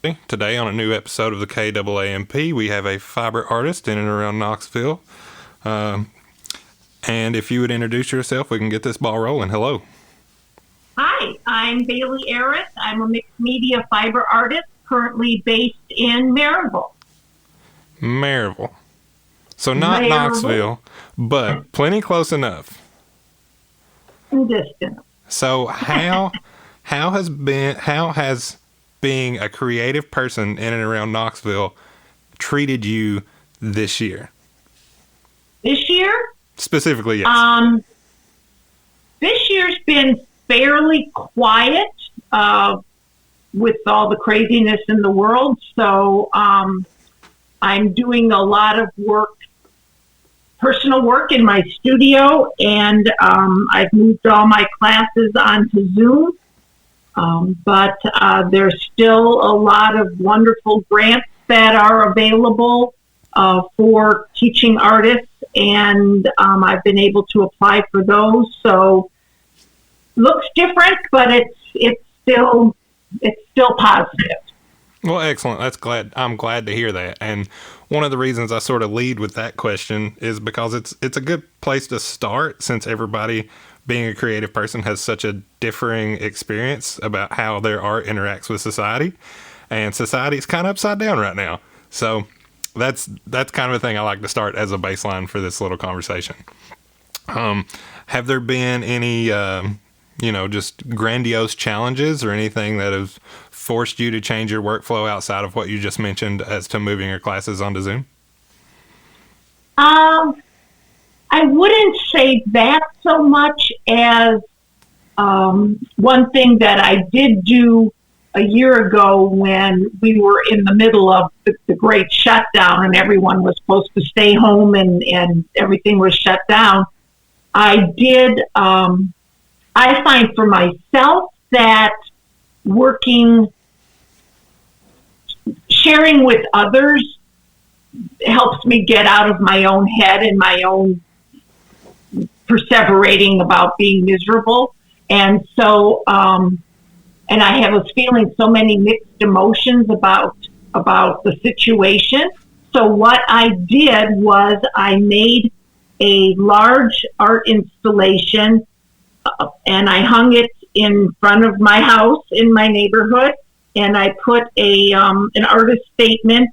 Today on a new episode of the KAAMP, we have a fiber artist in and around Knoxville. And if you would introduce yourself, we can get this ball rolling. Hello. Hi, I'm Bailey Earith. I'm a mixed media fiber artist currently based in Maryville. Maryville. So not Knoxville, but plenty close enough. Distant. So how has being a creative person in and around Knoxville treated you this year? This year? Specifically, yes. This year's been fairly quiet with all the craziness in the world. So I'm doing a lot of work, personal work in my studio, and I've moved all my classes onto Zoom. But there's still a lot of wonderful grants that are available for teaching artists, and I've been able to apply for those. So looks different, but it's still positive. Well, excellent. I'm glad to hear that. And one of the reasons I sort of lead with that question is because it's a good place to start, since everybody, being a creative person, has such a differing experience about how their art interacts with society, and society's kind of upside down right now. So that's kind of a thing I like to start as a baseline for this little conversation. Have there been any, just grandiose challenges or anything that have forced you to change your workflow outside of what you just mentioned as to moving your classes onto Zoom? I wouldn't say that so much as one thing that I did do a year ago when we were in the middle of the great shutdown and everyone was supposed to stay home and everything was shut down. I find for myself that sharing with others helps me get out of my own head and my own perseverating about being miserable. And so, and I was feeling so many mixed emotions about the situation. So what I did was I made a large art installation and I hung it in front of my house in my neighborhood, and I put an artist statement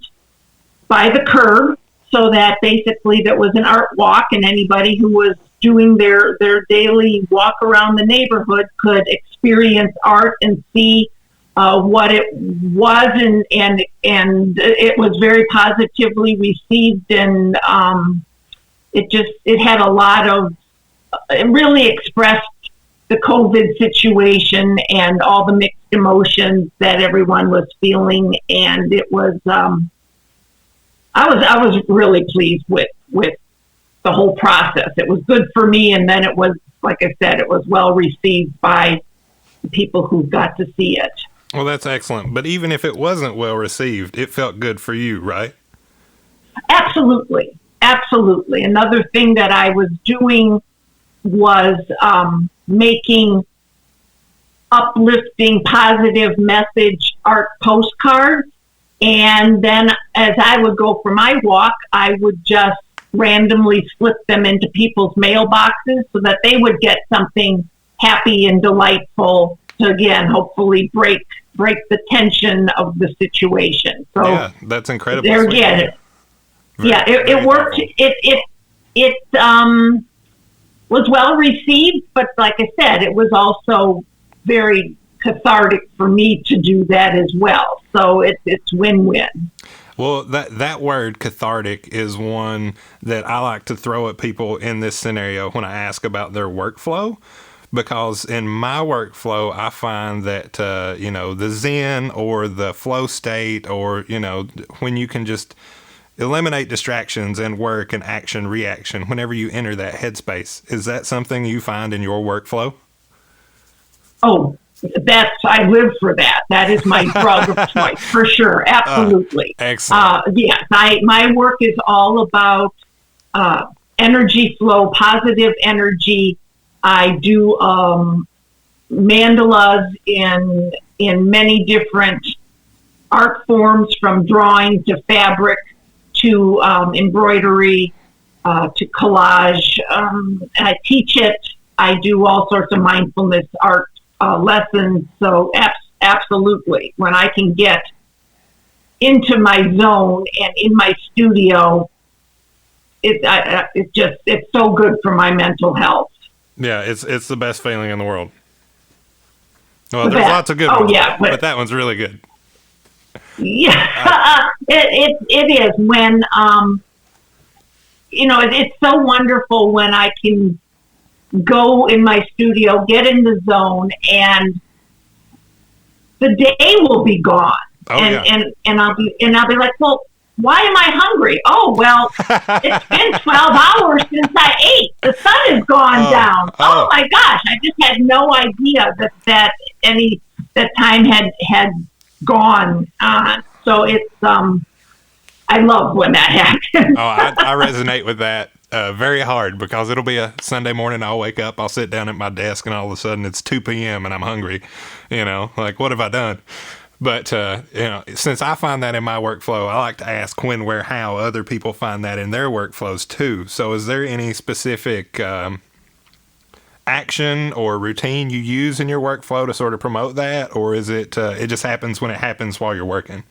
by the curb, so that basically there was an art walk, and anybody who was doing their daily walk around the neighborhood could experience art and see what it was, and it was very positively received, and it had a lot of, it really expressed the COVID situation and all the mixed emotions that everyone was feeling, and it was I was really pleased with the whole process. It was good for me, and then it was, like I said, it was well received by the people who got to see it. Well, that's excellent. But even if it wasn't well received, it felt good for you, right? Absolutely. Absolutely. Another thing that I was doing was making uplifting, positive message art postcards. And then as I would go for my walk, I would just randomly slip them into people's mailboxes so that they would get something happy and delightful to, again, hopefully break the tension of the situation. So yeah, that's incredible. There again, it worked. It was well received, but like I said, it was also very cathartic for me to do that as well. So it's win-win. Well, that word cathartic is one that I like to throw at people in this scenario when I ask about their workflow, because in my workflow, I find that, the Zen or the flow state, or, when you can just eliminate distractions and work and action, reaction, whenever you enter that headspace. Is that something you find in your workflow? Oh, I live for that. That is my drug of choice, for sure. Absolutely. Excellent. Yes, my work is all about energy flow, positive energy. I do mandalas in many different art forms, from drawing to fabric to embroidery to collage. And I teach it. I do all sorts of mindfulness art lessons. So absolutely, when I can get into my zone and in my studio, it's so good for my mental health. Yeah, it's the best feeling in the world. Well, there's lots of good ones, but that one's really good. Yeah, it is when it's so wonderful when I can go in my studio, get in the zone, and the day will be gone. And I'll be like, well, why am I hungry? Oh, well, it's been 12 hours since I ate. The sun has gone down. Oh my gosh, I just had no idea that time had gone on. So it's I love when that happens. I resonate with that very hard, because it'll be a Sunday morning. I'll wake up, I'll sit down at my desk, and all of a sudden it's 2 p.m. and I'm hungry. Like, what have I done? But since I find that in my workflow, I like to ask when, where, how other people find that in their workflows too. So is there any specific action or routine you use in your workflow to sort of promote that, or is it it just happens when it happens while you're working?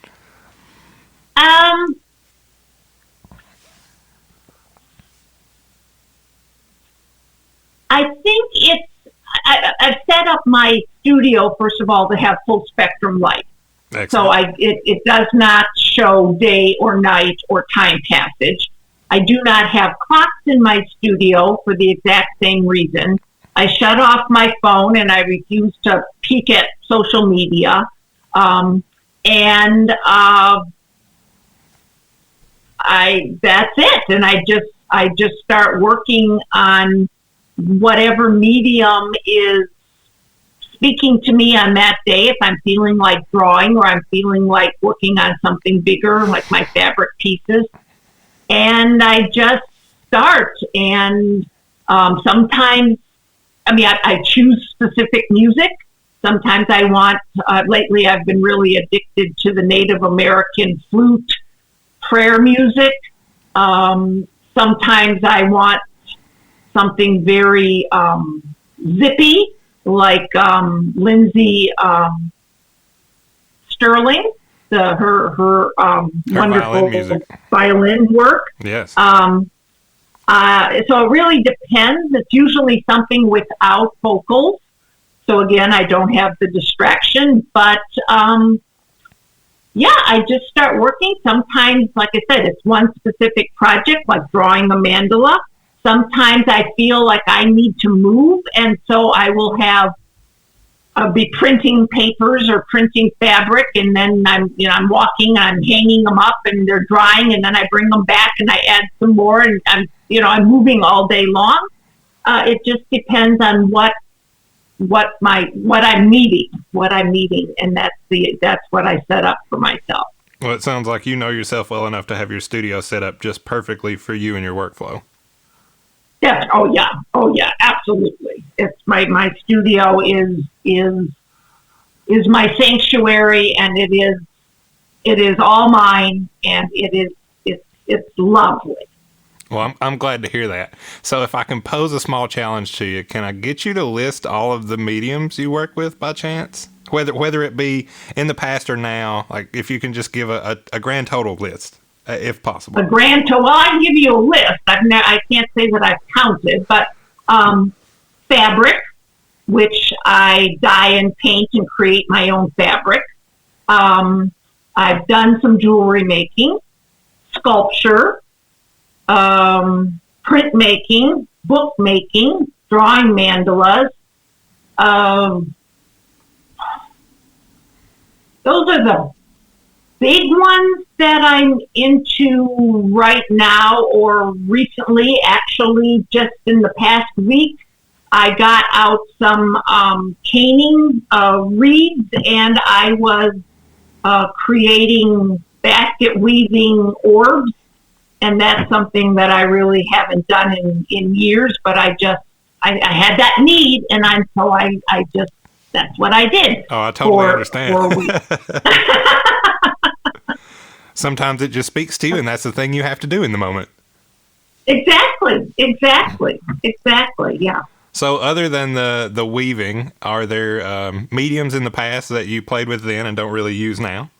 I think I've set up my studio, first of all, to have full spectrum light. Excellent. So it does not show day or night or time passage. I do not have clocks in my studio for the exact same reason. I shut off my phone and I refuse to peek at social media. That's it. And I just start working on whatever medium is speaking to me on that day. If I'm feeling like drawing, or I'm feeling like working on something bigger, like my fabric pieces, and I just start. And sometimes, I choose specific music. Sometimes I want, lately I've been really addicted to the Native American flute prayer music. Sometimes I want something very zippy, like Lindsay Sterling, her wonderful violin work. Yes. So it really depends. It's usually something without vocals. So again, I don't have the distraction, but I just start working. Sometimes, like I said, it's one specific project, like drawing a mandala. Sometimes I feel like I need to move, and so I will be printing papers or printing fabric, and then I'm walking, I'm hanging them up, and they're drying, and then I bring them back and I add some more, and I'm moving all day long. It just depends on what I'm needing, and that's what I set up for myself. Well, it sounds like you know yourself well enough to have your studio set up just perfectly for you and your workflow. Yes. Oh yeah. Absolutely. It's my studio is my sanctuary, and it is all mine, and it's lovely. Well, I'm glad to hear that. So if I can pose a small challenge to you, can I get you to list all of the mediums you work with by chance? Whether it be in the past or now, like if you can just give a grand total list, if possible. A grand total? Well, I can give you a list. I can't say that I've counted, but fabric, which I dye and paint and create my own fabric. I've done some jewelry making, sculpture, print making, book making, drawing mandalas. Those are the big ones that I'm into right now, or recently. Actually, just in the past week, I got out some caning reeds, and I was creating basket weaving orbs, and that's something that I really haven't done in years, but I had that need, and I that's what I did. Oh, I totally understand. 4 weeks. Sometimes it just speaks to you, and that's the thing you have to do in the moment. Exactly. Yeah. So other than the weaving, are there mediums in the past that you played with then and don't really use now?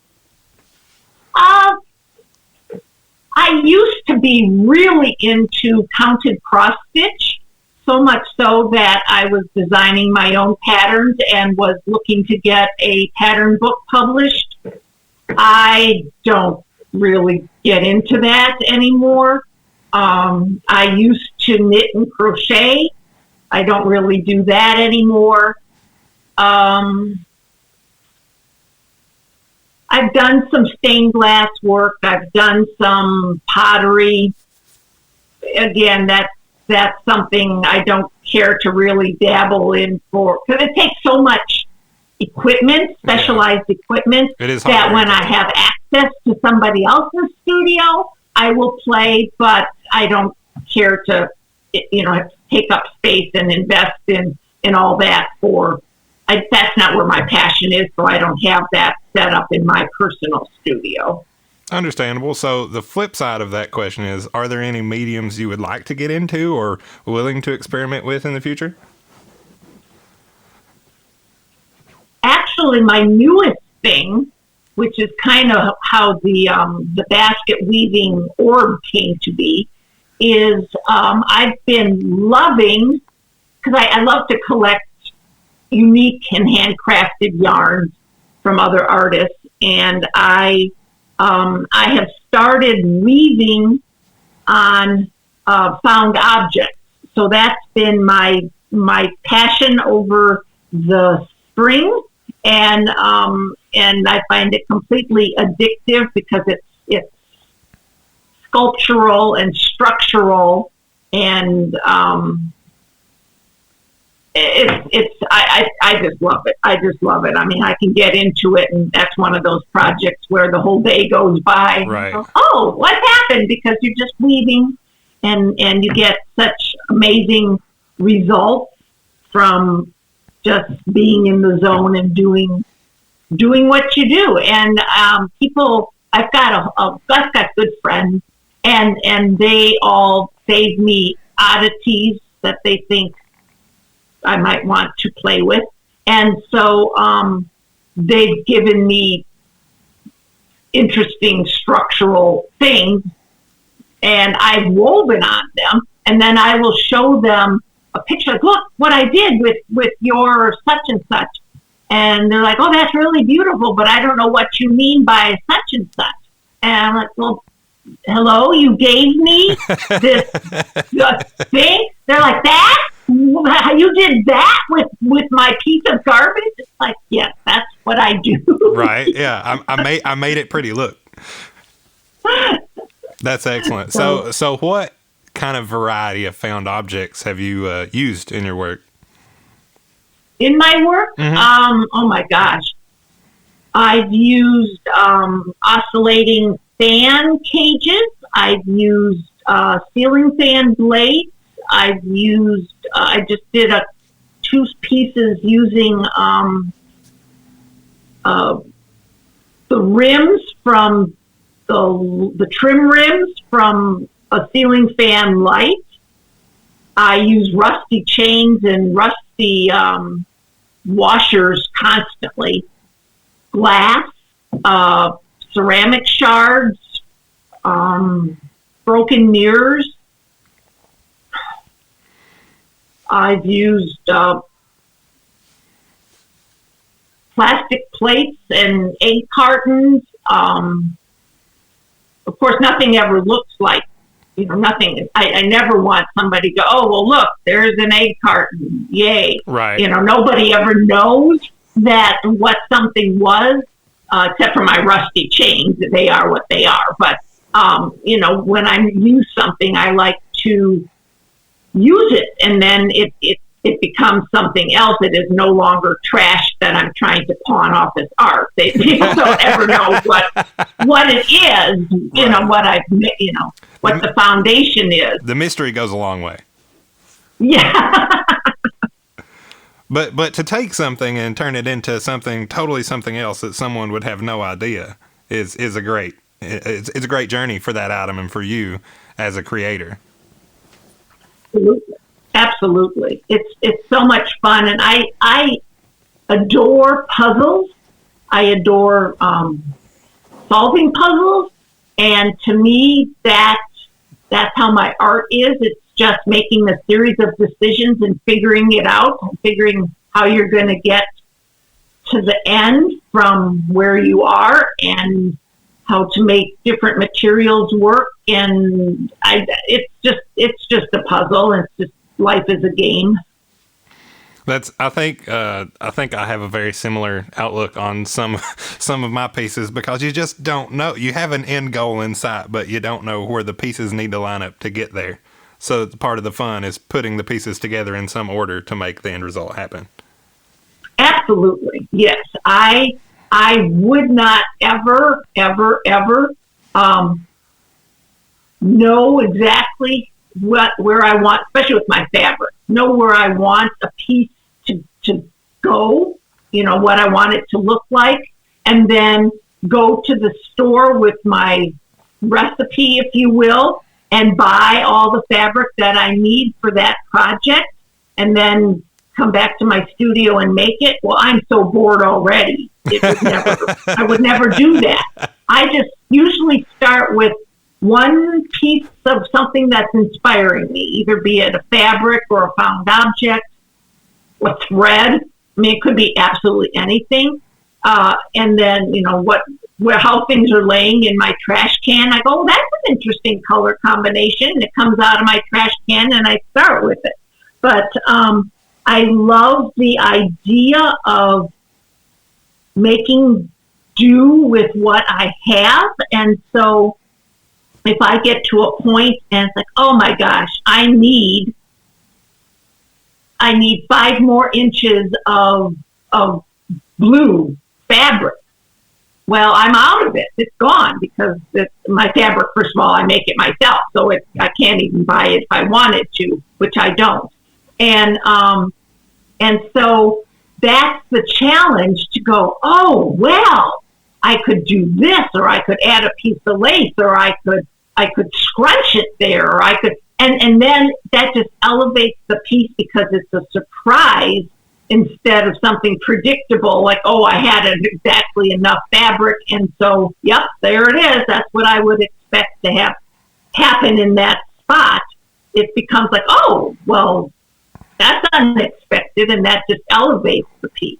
I used to be really into counted cross stitch, so much so that I was designing my own patterns and was looking to get a pattern book published. I don't really get into that anymore. I used to knit and crochet. I don't really do that anymore. I've done some stained glass work. I've done some pottery. Again, that's something I don't care to really dabble in for, because it takes so much equipment, specialized equipment, that when I have access to somebody else's studio, I will play, but I don't care to, take up space and invest in all that that's not where my passion is, so I don't have that set up in my personal studio. Understandable. So the flip side of that question is, are there any mediums you would like to get into or willing to experiment with in the future? Actually, my newest thing, which is kind of how the basket weaving org came to be, is I've been loving, because I love to collect unique and handcrafted yarns from other artists, and I have started weaving on found objects. So that's been my passion over the spring, and I find it completely addictive because it's sculptural and structural, and I just love it. I just love it. I mean, I can get into it, and that's one of those projects where the whole day goes by. Right. Oh, what happened? Because you're just weaving, and you get such amazing results from just being in the zone and doing what you do. And people, I've got good friends, and they all save me oddities that they think I might want to play with. And so they've given me interesting structural things, and I've woven on them, and then I will show them a picture, like, look what I did with your such and such. And they're like, oh, that's really beautiful, but I don't know what you mean by such and such. And I'm like, well, hello, you gave me this thing? They're like, that? You did that with my piece of garbage? It's like, yes, that's what I do. Right. Yeah. I made it pretty. Look. That's excellent. So what kind of variety of found objects have you used in your work? In my work? Mm-hmm. Oh my gosh. I've used oscillating fan cages. I've used ceiling fan blades. I've used, I just did 2 pieces using the rims from the trim rims from a ceiling fan light. I use rusty chains and rusty washers constantly. Glass, ceramic shards, broken mirrors. I've used plastic plates and egg cartons. Of course, nothing ever looks like, nothing. I never want somebody to go, oh, well, look, there's an egg carton. Yay. Right. Nobody ever knows that what something was, except for my rusty chains. They are what they are. But, when I use something, I like to use it, and then it becomes something else. It is no longer trash that I'm trying to pawn off as art. People don't ever know what it is, right. What I've, what the foundation is. The mystery goes a long way. Yeah. But to take something and turn it into something else that someone would have no idea is a great it's a great journey for that item and for you as a creator. Absolutely. Absolutely. It's so much fun, and I adore puzzles. I adore solving puzzles, and to me that's how my art is. It's just making a series of decisions and figuring it out, and figuring how you're going to get to the end from where you are, and how to make different materials work. And it's just a puzzle. It's just life is a game. I think I have a very similar outlook on some of my pieces, because you just don't know. You have an end goal in sight, but you don't know where the pieces need to line up to get there. So part of the fun is putting the pieces together in some order to make the end result happen. Absolutely, yes. I would not ever know exactly where I want, especially with my fabric, know where I want a piece to go, what I want it to look like, and then go to the store with my recipe, if you will, and buy all the fabric that I need for that project, and then come back to my studio and make it. Well, I'm so bored already. I would never do that. I just usually start with one piece of something that's inspiring me, either be it a fabric or a found object, a thread. I mean, it could be absolutely anything. And then, how things are laying in my trash can. I go, that's an interesting color combination. And it comes out of my trash can, and I start with it. But I love the idea of making do with what I have. And so if I get to a point and it's like, oh my gosh, I need 5 more inches of blue fabric. Well, I'm out of it. It's gone, because my fabric, first of all, I make it myself. So I can't even buy it if I wanted to, which I don't. And so that's the challenge, to go, oh, well, I could do this, or I could add a piece of lace, or I could scrunch it there, or I could, and then that just elevates the piece, because it's a surprise instead of something predictable, like, oh, I had exactly enough fabric, and so, yep, there it is. That's what I would expect to have happen in that spot. It becomes like, oh, well, that's unexpected, and that just elevates the piece.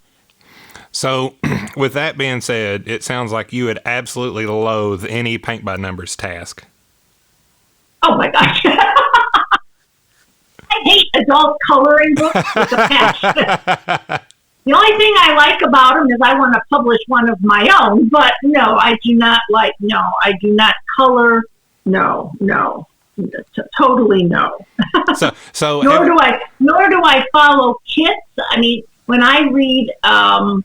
So, with that being said, it sounds like you would absolutely loathe any paint by numbers task. Oh my gosh. I hate adult coloring books with a passion. The only thing I like about them is I want to publish one of my own, but I do not color. No. Totally no. So nor do I follow kits. I mean, when I read, I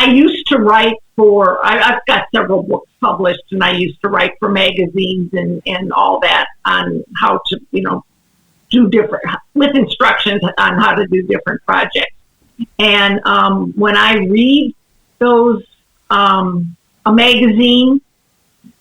used to write for. I've got several books published, and I used to write for magazines and all that on how to do different, with instructions on how to do different projects. And when I read those, a magazine,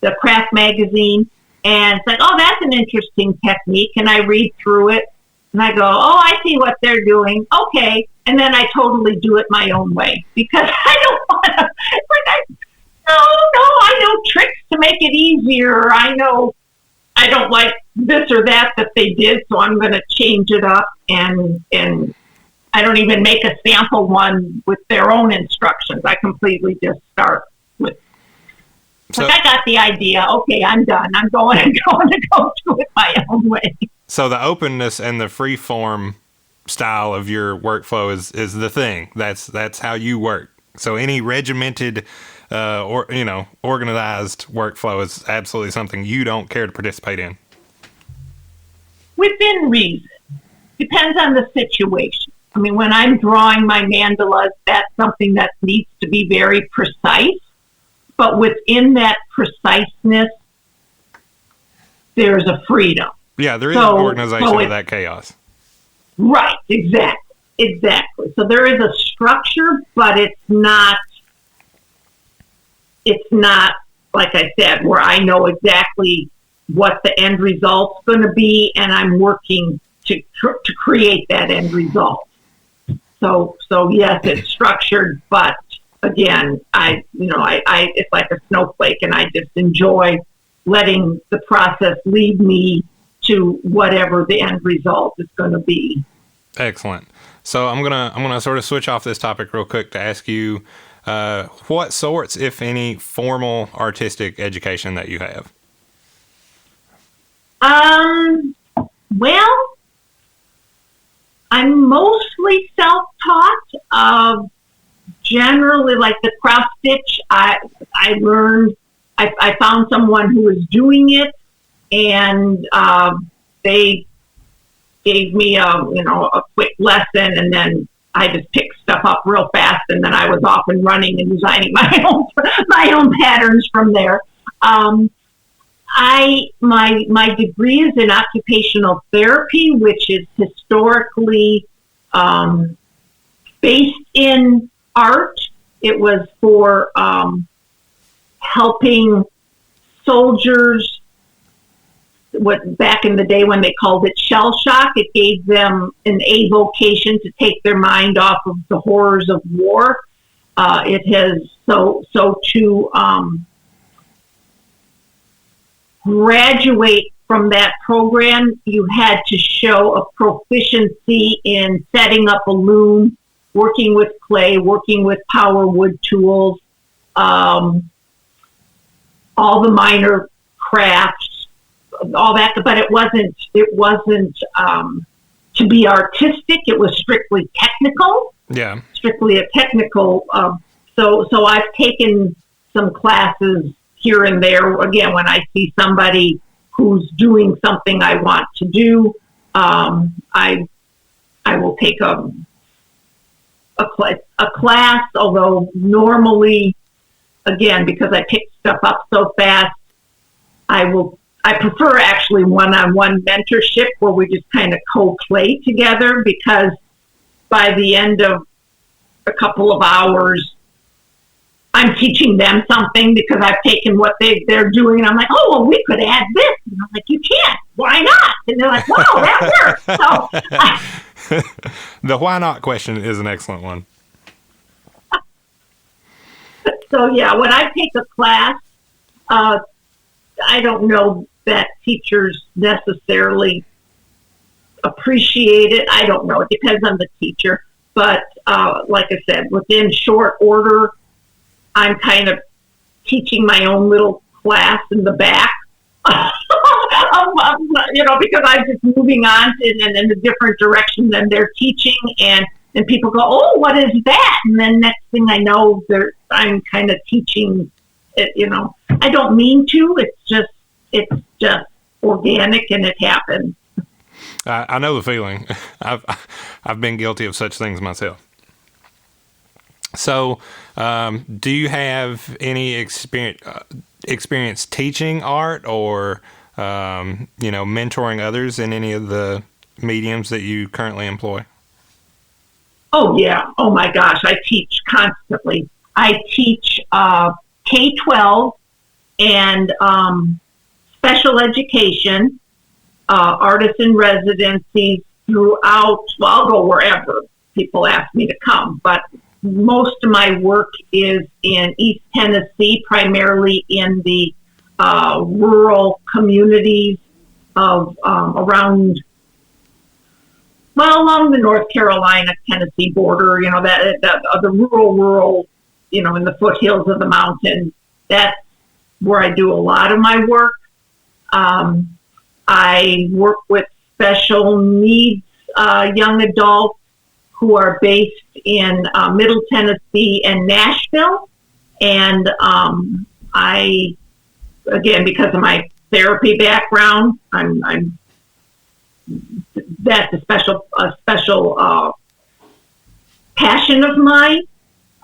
the craft magazine. And it's like, oh, that's an interesting technique. And I read through it and I go, oh, I see what they're doing. Okay. And then I totally do it my own way, because I don't want to, I know tricks to make it easier. I know I don't like this or that they did, so I'm going to change it up. And I don't even make a sample one with their own instructions. I completely just start with, I got the idea. Okay, I'm done. I'm going to go do it my own way. So the openness and the free form style of your workflow is the thing. That's how you work. So any regimented organized workflow is absolutely something you don't care to participate in. Within reason. Depends on the situation. I mean, when I'm drawing my mandalas, that's something that needs to be very precise. But within that preciseness, there's a freedom. Yeah, there is an organization of that chaos. Right, exactly. exactly. So there is a structure, but it's not like I said, where I know exactly what the end result's going to be, and I'm working to create that end result. So yes, it's structured, but again, I it's like a snowflake, and I just enjoy letting the process lead me to whatever the end result is going to be. Excellent. So I'm gonna sort of switch off this topic real quick to ask you what sorts, if any, formal artistic education that you have. Well, I'm mostly self-taught. Generally, like the cross stitch, I learned. I found someone who was doing it, and they gave me a quick lesson, and then I just picked stuff up real fast, and then I was off and running and designing my own patterns from there. My degree is in occupational therapy, which is historically based in art. It was for helping soldiers. What back in the day when they called it shell shock, it gave them an avocation to take their mind off of the horrors of war. It has to graduate from that program, you had to show a proficiency in setting up a loom, working with clay, working with power wood tools, all the minor crafts, all that. But it wasn't to be artistic. It was strictly technical. Yeah, strictly a technical. So I've taken some classes here and there. Again, when I see somebody who's doing something I want to do, I will take a class. Although normally, again, because I pick stuff up so fast, I prefer actually one-on-one mentorship where we just kind of co-play together, because by the end of a couple of hours, I'm teaching them something because I've taken what they're doing, and I'm like, oh, well, we could add this. And I'm like, you can't. Why not? And they're like, wow, that works. So, the why not question is an excellent one. So yeah, when I take a class, I don't know that teachers necessarily appreciate it. I don't know. It depends on the teacher. But like I said, within short order, I'm kind of teaching my own little class in the back, because I'm just moving on in a different direction than they're teaching. And people go, oh, what is that? And then next thing I know, I'm kind of teaching it, I don't mean to. It's just organic, and it happens. I know the feeling. I've been guilty of such things myself. So, do you have any experience teaching art or, mentoring others in any of the mediums that you currently employ? Oh, yeah. Oh, my gosh. I teach constantly. I teach K-12 and special education, artists in residencies throughout. Well, I'll go wherever people ask me to come, but most of my work is in East Tennessee, primarily in the rural communities of along the North Carolina-Tennessee border. The rural, in the foothills of the mountain. That's where I do a lot of my work. I work with special needs young adults who are based in Middle Tennessee and Nashville. And because of my therapy background, that's a special passion of mine.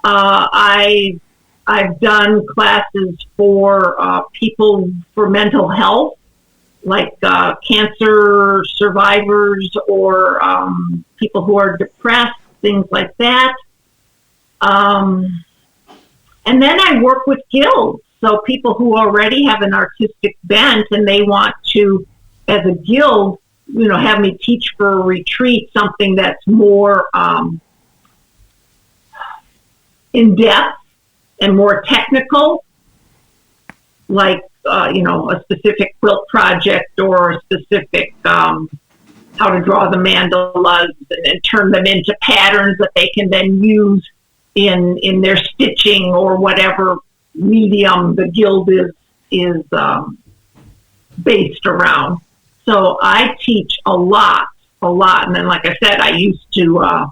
I've done classes for people for mental health, like cancer survivors or people who are depressed. things like that. And then I work with guilds. So people who already have an artistic bent and they want to, as a guild, have me teach for a retreat something that's more in depth and more technical, like a specific quilt project or a specific how to draw the mandalas and turn them into patterns that they can then use in their stitching or whatever medium the guild is based around. So I teach a lot. And then, like I said, I used to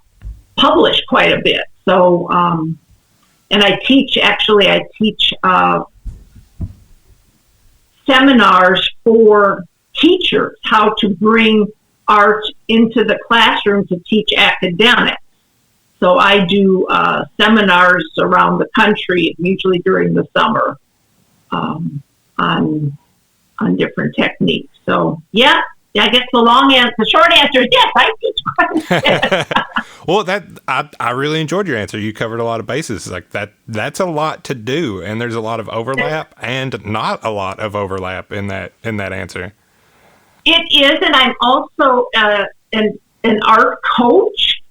publish quite a bit. So, and I teach seminars for teachers, how to bring art into the classroom to teach academics. So I do seminars around the country, usually during the summer, on different techniques. So yeah, I guess the short answer is yes, I teach quite a bit. Well, I really enjoyed your answer. You covered a lot of bases. Like that's a lot to do, and there's a lot of overlap and not a lot of overlap in that answer. It is, and I'm also an art coach.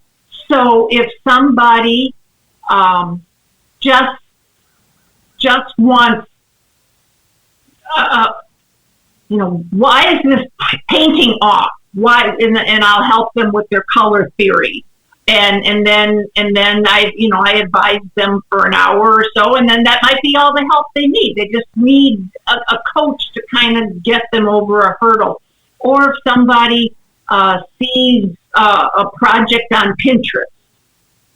So if somebody just wants, why is this painting off? Why? And I'll help them with their color theory, and then I advise them for an hour or so, and then that might be all the help they need. They just need a coach to kind of get them over a hurdle. Or if somebody sees a project on Pinterest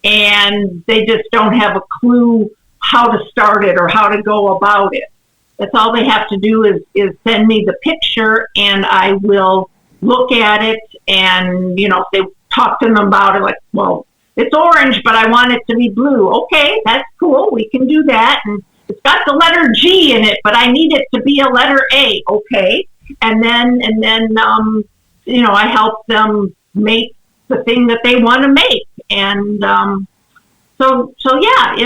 and they just don't have a clue how to start it or how to go about it. That's all they have to do is send me the picture, and I will look at it, and if they talk to them about it, like, well, it's orange, but I want it to be blue. Okay, that's cool. We can do that. And it's got the letter G in it, but I need it to be a letter A. Okay. And then I help them make the thing that they want to make. And so yeah,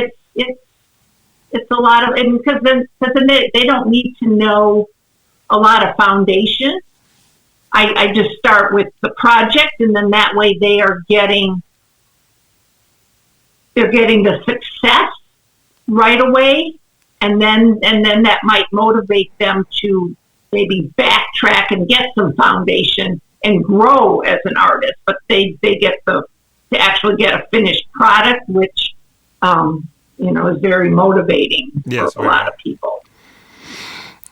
it's a lot of, and because then they don't need to know a lot of foundation. I just start with the project, and then that way they are getting the success right away, and then that might motivate them to maybe backtrack and get some foundation and grow as an artist. But they get to actually get a finished product, which is very motivating for a lot of people.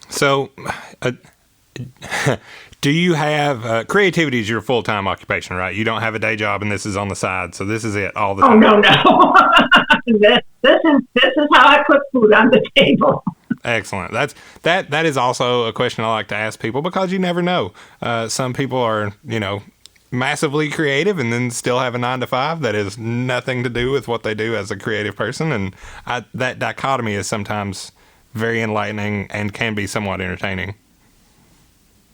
So, do you have creativity is your full-time occupation, right? You don't have a day job, and this is on the side, so this is it all the time. Oh no. This is how I put food on the table. Excellent. That is also a question I like to ask people, because you never know. Some people are, massively creative and then still have a 9-to-5 that has nothing to do with what they do as a creative person. And that dichotomy is sometimes very enlightening and can be somewhat entertaining.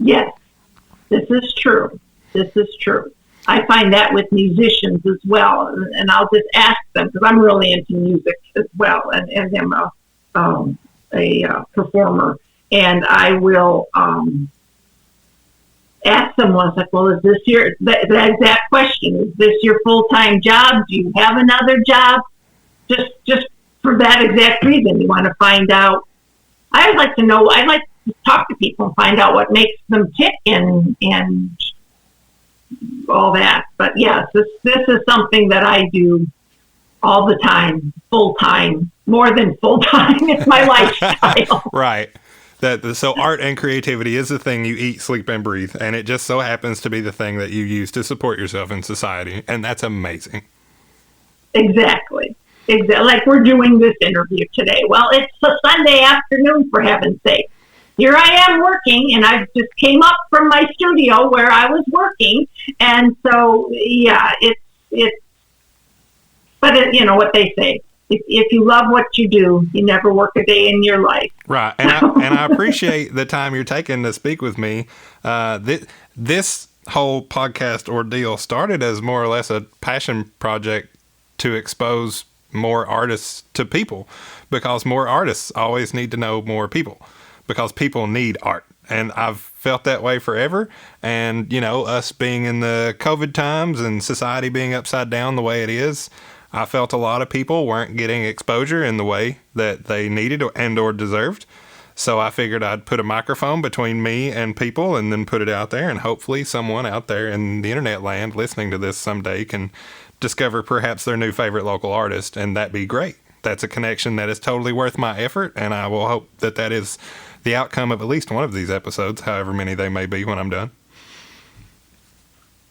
Yes, this is true. I find that with musicians as well. And I'll just ask them, because I'm really into music as well, and I'm a performer. And I will ask someone, like, well, is this that exact question, is this your full-time job? Do you have another job? Just for that exact reason. You want to find out. I'd like to talk to people and find out what makes them tick and all that. But yes, this is something that I do all the time, full-time, more than full-time. It's my lifestyle. Right. So art and creativity is the thing you eat, sleep, and breathe, and it just so happens to be the thing that you use to support yourself in society, and that's amazing. Exactly. Like we're doing this interview today. Well, it's a Sunday afternoon, for heaven's sake. Here I am working, and I just came up from my studio where I was working, and so yeah, but what they say. If you love what you do, you never work a day in your life. Right. And I appreciate the time you're taking to speak with me. This whole podcast ordeal started as more or less a passion project to expose more artists to people, because more artists always need to know more people, because people need art. And I've felt that way forever. And, us being in the COVID times and society being upside down the way it is, I felt a lot of people weren't getting exposure in the way that they needed or deserved. So I figured I'd put a microphone between me and people and then put it out there. And hopefully someone out there in the internet land listening to this someday can discover perhaps their new favorite local artist. And that'd be great. That's a connection that is totally worth my effort. And I will hope that that is the outcome of at least one of these episodes, however many they may be when I'm done.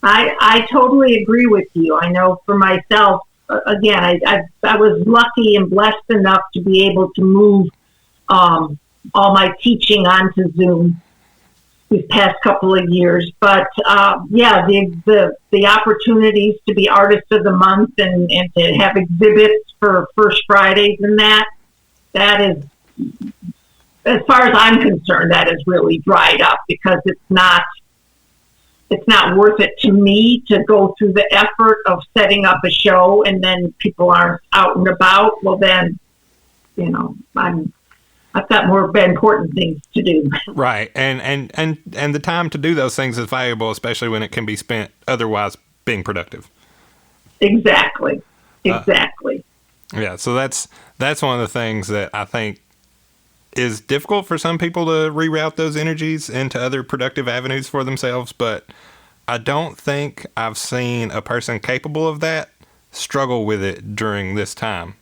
I totally agree with you. I know for myself, again, I was lucky and blessed enough to be able to move all my teaching onto Zoom these past couple of years. But the opportunities to be Artist of the Month and to have exhibits for First Fridays and that is, as far as I'm concerned, that is really dried up, because it's not worth it to me to go through the effort of setting up a show and then people aren't out and about. Well, then, I've got more important things to do. Right. And the time to do those things is valuable, especially when it can be spent otherwise being productive. Exactly. Yeah. So that's one of the things that I think is difficult for some people to reroute those energies into other productive avenues for themselves. But I don't think I've seen a person capable of that struggle with it during this time.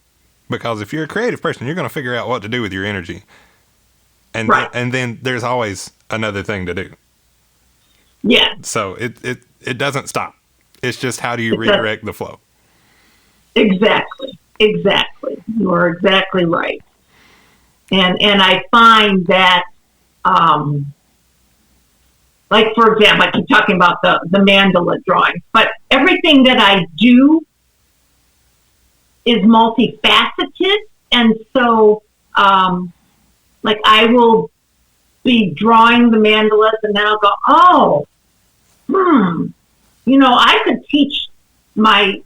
Because if you're a creative person, you're going to figure out what to do with your energy. And right. And then there's always another thing to do. Yeah. So it doesn't stop. It's just, how do you redirect the flow? Exactly. You are exactly right. And I find that, like, for example, I keep talking about the mandala drawing, but everything that I do is multifaceted. And so, like, I will be drawing the mandalas and then I'll go, I could teach my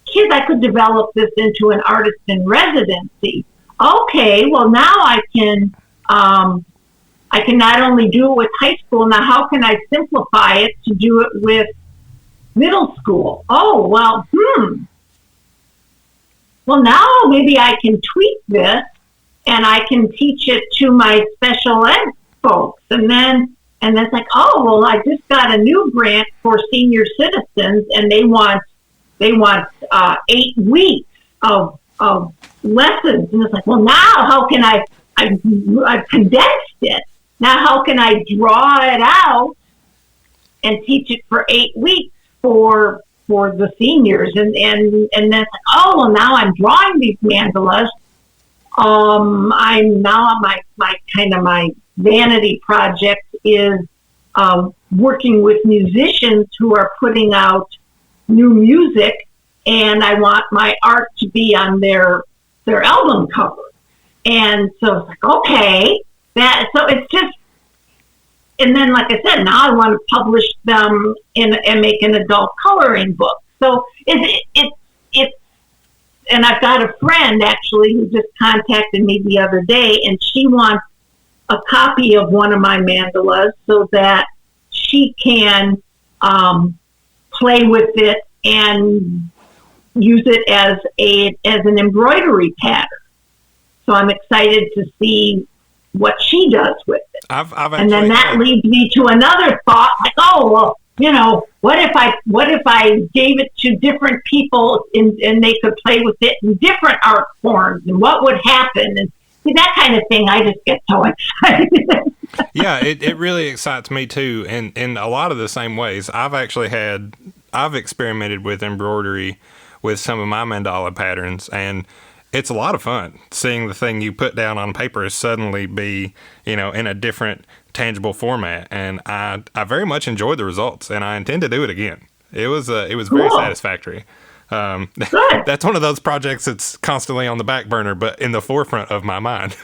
kids, I could develop this into an artist in residency. Okay, well, now I can not only do it with high school, now how can I simplify it to do it with middle school? Oh, well, well, now maybe I can tweak this and I can teach it to my special ed folks. And then it's like, oh, well, I just got a new grant for senior citizens and they want 8 weeks of lessons. And it's like, well, now how can I've condensed it. Now how can I draw it out and teach it for 8 weeks for the seniors? And then it's like, oh, well, now I'm drawing these mandalas. I'm now my vanity project is working with musicians who are putting out new music, and I want my art to be on their album cover. And so it's like, okay, so it's just, and then, like I said, now I want to publish them and make an adult coloring book. So it's, and I've got a friend actually who just contacted me the other day, and she wants a copy of one of my mandalas so that she can play with it and use it as an embroidery pattern. So I'm excited to see what she does with it. And then that leads me to another thought, like, oh, well, what if I gave it to different people and they could play with it in different art forms, and what would happen? And see, that kind of thing, I just get so excited. Yeah, it really excites me too, and in a lot of the same ways. I've experimented with embroidery with some of my mandala patterns, and it's a lot of fun seeing the thing you put down on paper suddenly be, in a different tangible format. And I very much enjoyed the results, and I intend to do it again. It was very satisfactory. That's one of those projects that's constantly on the back burner, but in the forefront of my mind.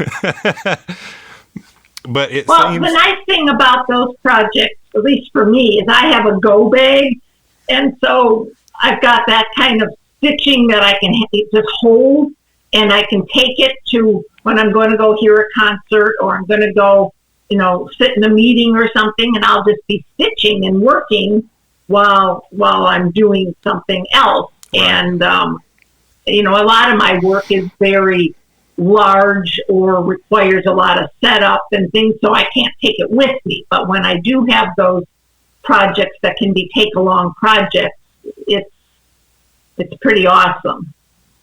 But the nice thing about those projects, at least for me, is I have a go bag, and so I've got that kind of stitching that I can just hold, and I can take it to when I'm going to go hear a concert, or I'm going to go, sit in a meeting or something, and I'll just be stitching and working while I'm doing something else. Right. And a lot of my work is very large or requires a lot of setup and things, so I can't take it with me. But when I do have those projects that can be take-along projects, it's pretty awesome.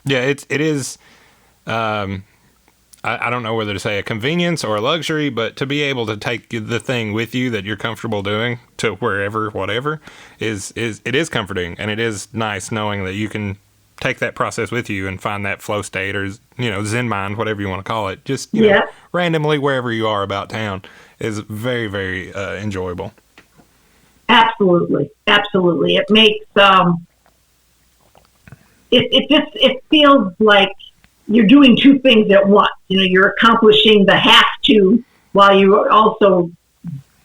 Yeah, it is. I don't know whether to say a convenience or a luxury, but to be able to take the thing with you that you're comfortable doing to wherever, whatever, it is comforting, and it is nice knowing that you can take that process with you and find that flow state, or Zen mind, whatever you want to call it, just randomly wherever you are about town, is very, very enjoyable. Absolutely. It makes it feels like you're doing two things at once. You're accomplishing the have to while you're also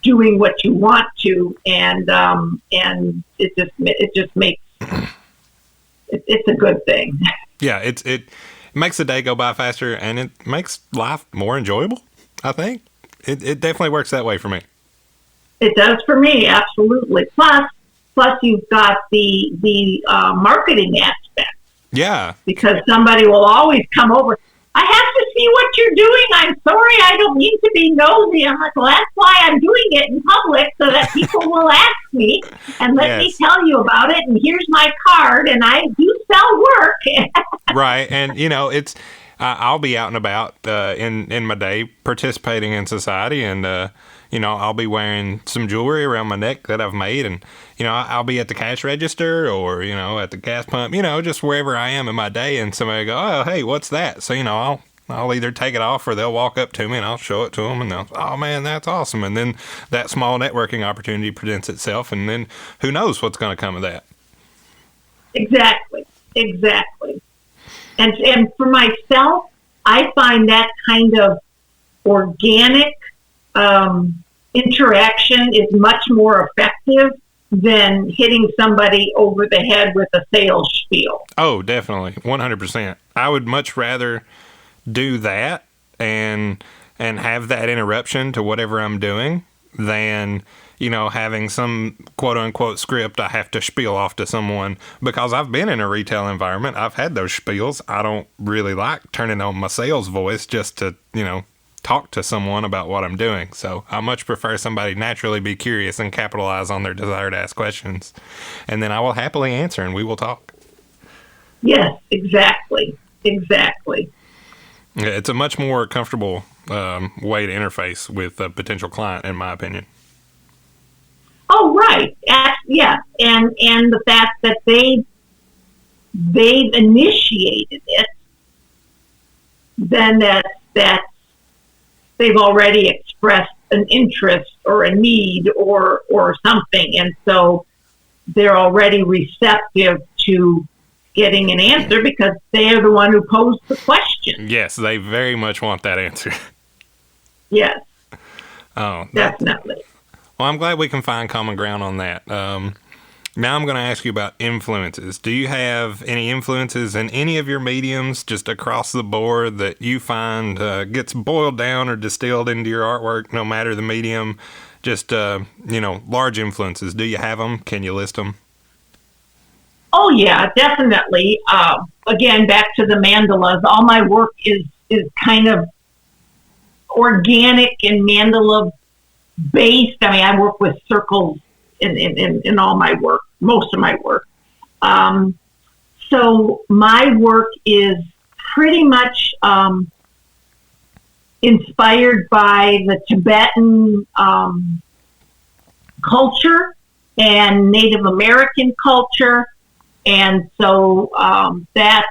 doing what you want to, and it just makes it's a good thing. Yeah, it makes the day go by faster, and it makes life more enjoyable. I think it definitely works that way for me. It does for me, absolutely. Plus you've got the marketing aspect. Yeah. Because somebody will always come over. I have to see what you're doing. I'm sorry, I don't mean to be nosy. I'm like, well, that's why I'm doing it in public, so that people will ask me and let me tell you about it. And here's my card, and I do sell work. Right, and it's I'll be out and about in my day, participating in society, and I'll be wearing some jewelry around my neck that I've made, and I'll be at the cash register, or at the gas pump, just wherever I am in my day, and somebody go, oh, hey, what's that? So I'll either take it off, or they'll walk up to me and I'll show it to them, and they'll, oh man, that's awesome. And then that small networking opportunity presents itself, and then who knows what's going to come of that. Exactly. And for myself, I find that kind of organic interaction is much more effective than hitting somebody over the head with a sales spiel. Oh, definitely. 100%. I would much rather do that and have that interruption to whatever I'm doing than, having some quote unquote script I have to spiel off to someone, because I've been in a retail environment. I've had those spiels. I don't really like turning on my sales voice just to, talk to someone about what I'm doing. So I much prefer somebody naturally be curious and capitalize on their desire to ask questions. And then I will happily answer, and we will talk. Yes, exactly. Yeah, it's a much more comfortable way to interface with a potential client, in my opinion. Oh, right. Yeah. And the fact that they've initiated it, then that they've already expressed an interest or a need or something. And so they're already receptive to getting an answer because they are the one who posed the question. Yes, they very much want that answer. Yes. Oh, definitely. Well, I'm glad we can find common ground on that. Now I'm going to ask you about influences. Do you have any influences in any of your mediums just across the board that you find gets boiled down or distilled into your artwork, no matter the medium? Just, large influences. Do you have them? Can you list them? Oh, yeah, definitely. Again, back to the mandalas. All my work is kind of organic and mandala based. I mean, I work with circles in all my work, most of my work. So my work is pretty much inspired by the Tibetan culture and Native American culture. And so that's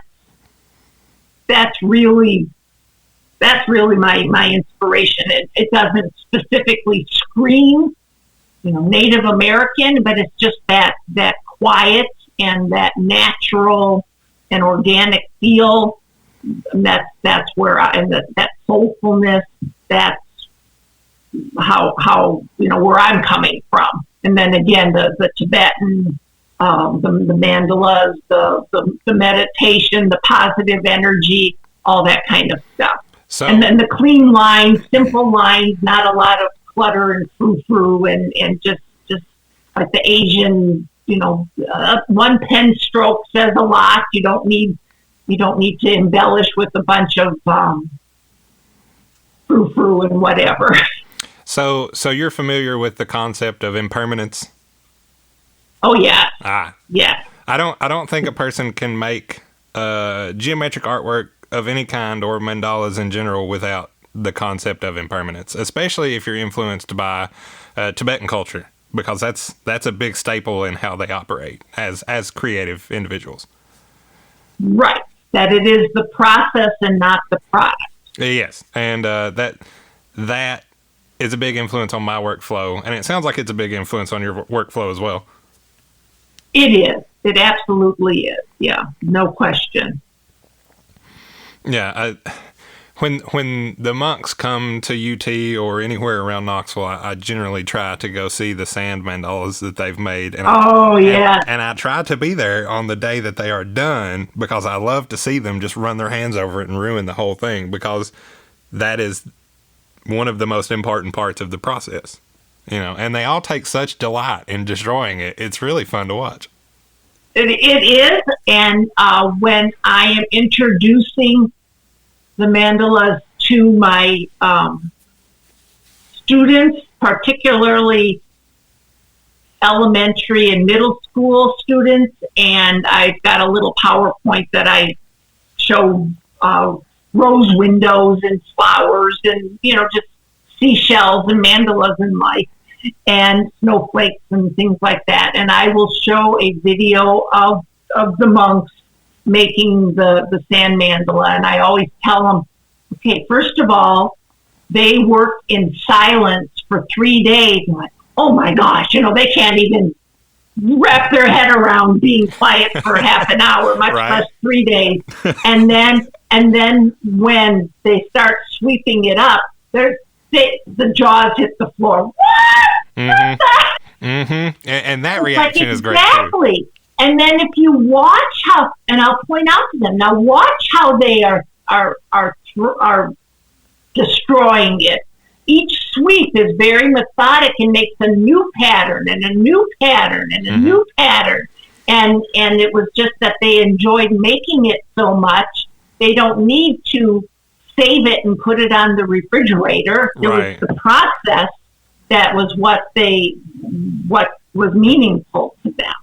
really my inspiration. It doesn't specifically scream, Native American, but it's just that quiet and that natural and organic feel. And that's where that soulfulness. That's how where I'm coming from. And then again, the Tibetan the mandalas, the meditation, the positive energy, all that kind of stuff. So, And then the clean lines, simple lines, not a lot of clutter and frou-frou, and just like the Asian, one pen stroke says a lot. You don't need to embellish with a bunch of frou-frou and whatever. so you're familiar with the concept of impermanence? Oh yeah. Ah, Yeah. I don't think a person can make geometric artwork of any kind or mandalas in general without the concept of impermanence, especially if you're influenced by Tibetan culture, because that's a big staple in how they operate as creative individuals. Right. That it is the process and not the product. Yes, and that is a big influence on my workflow, and it sounds like it's a big influence on your workflow as well. It is. It absolutely is. Yeah, no question. Yeah, when the monks come to UT or anywhere around Knoxville, I generally try to go see the sand mandalas that they've made. And and I try to be there on the day that they are done, because I love to see them just run their hands over it and ruin the whole thing, because that is one of the most important parts of the process. And they all take such delight in destroying it. It's really fun to watch. It is, and when I am introducing the mandalas to my students, particularly elementary and middle school students, and I've got a little PowerPoint that I show rose windows and flowers and, just seashells and mandalas and life, and snowflakes and things like that. And I will show a video of the monks making the sand mandala. And I always tell them, okay, first of all, they work in silence for 3 days. I'm like, oh my gosh, they can't even wrap their head around being quiet for half an hour, much less 3 days. And then when they start sweeping it up, the jaws hit the floor. What? Mm-hmm. Mm-hmm. And that reaction is great too. Exactly. And then if you watch how, and I'll point out to them, now watch how they are destroying it. Each sweep is very methodic and makes a new pattern and a new pattern and a new pattern. And it was just that they enjoyed making it so much, they don't need to save it and put it on the refrigerator. It was the process that was what was meaningful to them.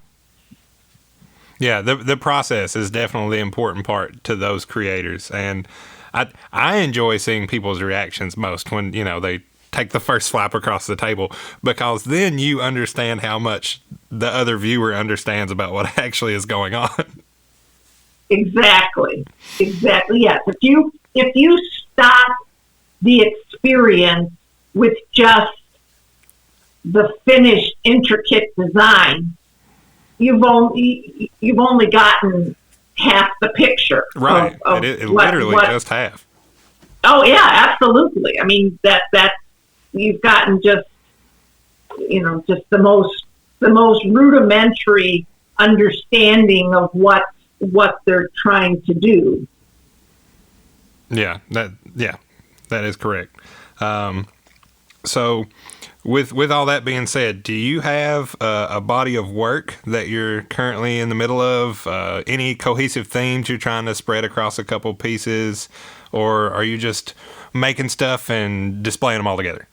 Yeah, the process is definitely the important part to those creators, and I enjoy seeing people's reactions most when they take the first slap across the table, because then you understand how much the other viewer understands about what actually is going on. Exactly. Yes. If you stop the experience with just the finished intricate design, you've only gotten half the picture. Right. It literally just half. Oh yeah, absolutely. I mean that you've gotten just the most rudimentary understanding of what they're trying to do. Yeah, that is correct. So with all that being said, do you have a body of work that you're currently in the middle of? Any cohesive themes you're trying to spread across a couple pieces, or are you just making stuff and displaying them all together?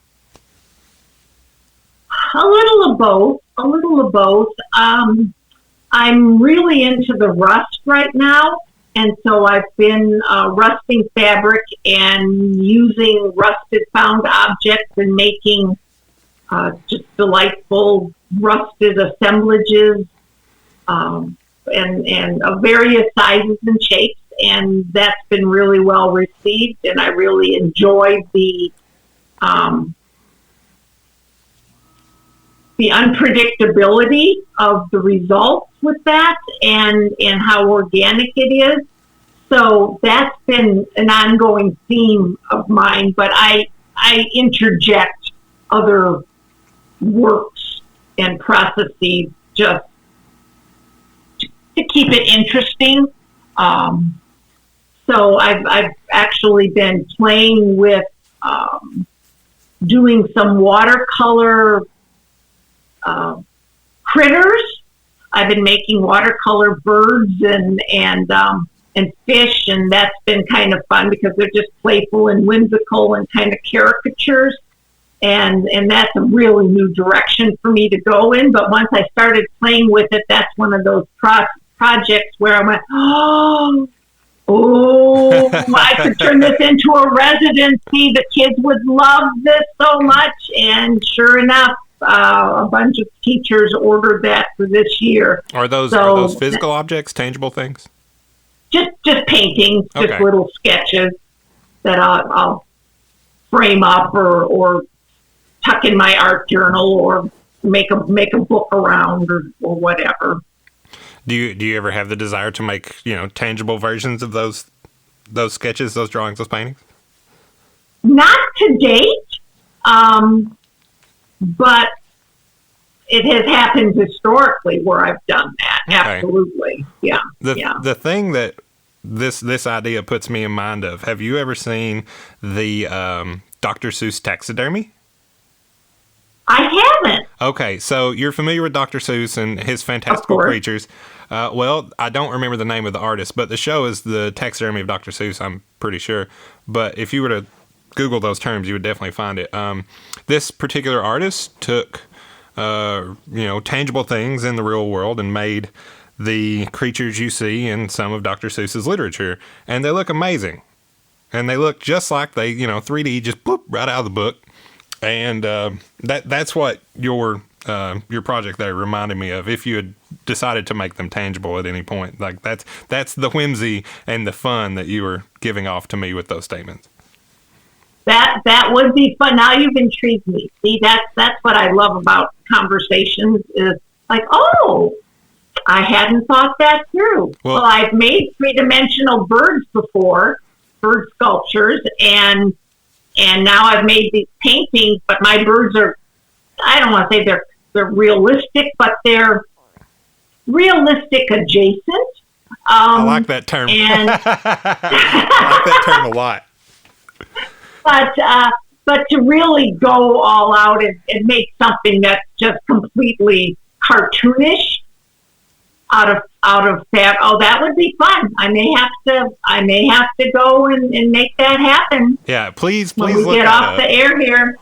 A little of both. I'm really into the rust right now, and so I've been rusting fabric and using rusted found objects and making just delightful rusted assemblages and of various sizes and shapes, and that's been really well received, and I really enjoyed the unpredictability of the results with that, and how organic it is. So that's been an ongoing theme of mine, but I interject other works and processes just to keep it interesting. So I've actually been playing with doing some watercolor critters. I've been making watercolor birds and fish, and that's been kind of fun because they're just playful and whimsical and kind of caricatures. And that's a really new direction for me to go in. But once I started playing with it, that's one of those projects where I went, oh, I could turn this into a residency. The kids would love this so much. And sure enough, a bunch of teachers ordered that for this year. Are those physical objects, tangible things? Just paintings, just Okay. little sketches that I'll frame up or tuck in my art journal or make a book around or whatever. Do you ever have the desire to make, tangible versions of those sketches, those drawings, those paintings? Not to date, but it has happened historically where I've done that. Okay. Absolutely. Yeah. The thing that this idea puts me in mind of, have you ever seen the Dr. Seuss taxidermy? I haven't. Okay, so you're familiar with Dr. Seuss and his fantastical creatures. Well, I don't remember the name of the artist, but the show is the taxidermy of Dr. Seuss, I'm pretty sure. But if you were to Google those terms, you would definitely find it. This particular artist took, tangible things in the real world and made the creatures you see in some of Dr. Seuss's literature. And they look amazing. And they look just like they, 3D, just bloop, right out of the book. And that's what your project there reminded me of. If you had decided to make them tangible at any point, like that's the whimsy and the fun that you were giving off to me with those statements. That would be fun. Now you've intrigued me. See, that's what I love about conversations is like, oh, I hadn't thought that through. Well, I've made 3-dimensional birds before, bird sculptures, and now I've made these paintings, but my birds are, I don't want to say they're realistic, but they're realistic adjacent. I like that term. And I like that term a lot. But to really go all out and make something that's just completely cartoonish out of that, that would be fun. I may have to go and make that happen. Yeah, please when we look get that off up. the air here.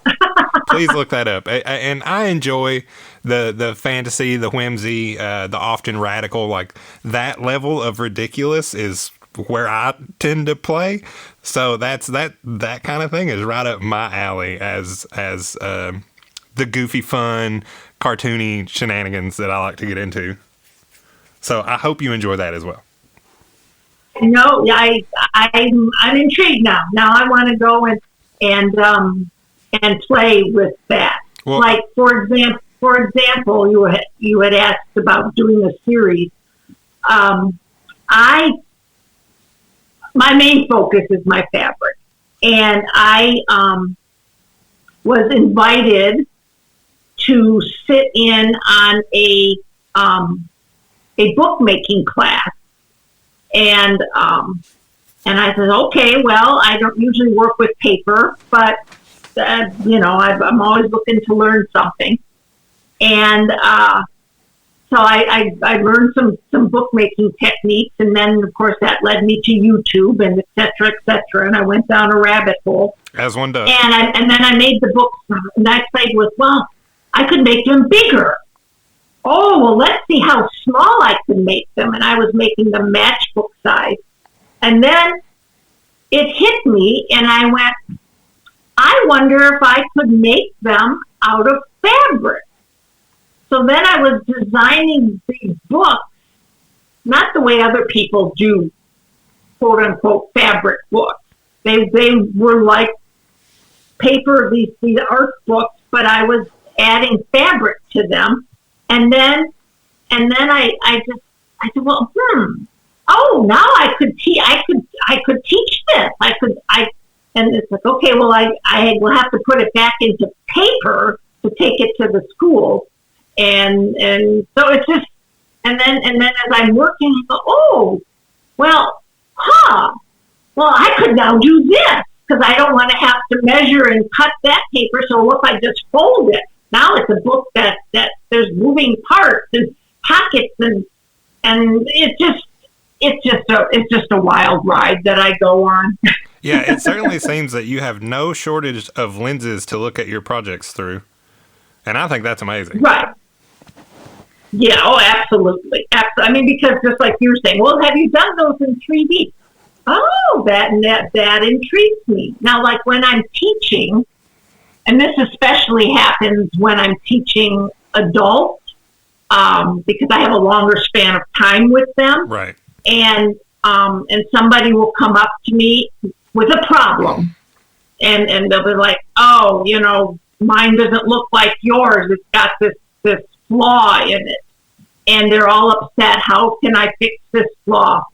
Please look that up. And I enjoy the fantasy, the whimsy, the often radical, like that level of ridiculous is where I tend to play. So that kind of thing is right up my alley as the goofy, fun, cartoony shenanigans that I like to get into. So I hope you enjoy that as well. No, I'm intrigued now. Now I want to go and play with that. Well, like for example, you had asked about doing a series. My main focus is my fabric, and I was invited to sit in on a bookmaking class, and I said, okay, well, I don't usually work with paper, but I'm always looking to learn something, and so I learned some bookmaking techniques, and then of course that led me to YouTube and et cetera, and I went down a rabbit hole. As one does. And then I made the books, and I played with, well, I could make them bigger. Oh, well, let's see how small I can make them. And I was making them matchbook size. And then it hit me, and I went, I wonder if I could make them out of fabric. So then I was designing these books, not the way other people do, quote unquote, fabric books. They were like paper, these art books, but I was adding fabric to them. And then I said, well, oh, now I could teach this. And it's like, okay, well, I will have to put it back into paper to take it to the school. And so it's just, and then as I'm working, I go, oh, well, well, I could now do this because I don't want to have to measure and cut that paper. So if I just fold it, now it's a book that there's moving parts and pockets and it's just a wild ride that I go on. Yeah, it certainly seems that you have no shortage of lenses to look at your projects through. And I think that's amazing. Right. Yeah, oh, absolutely. I mean, because just like you were saying, well, have you done those in 3D? Oh, that intrigues me. Now, like when I'm teaching, and this especially happens when I'm teaching adults, because I have a longer span of time with them. Right. And somebody will come up to me with a problem, and they'll be like, oh, mine doesn't look like yours. It's got this flaw in it. And they're all upset. How can I fix this flaw?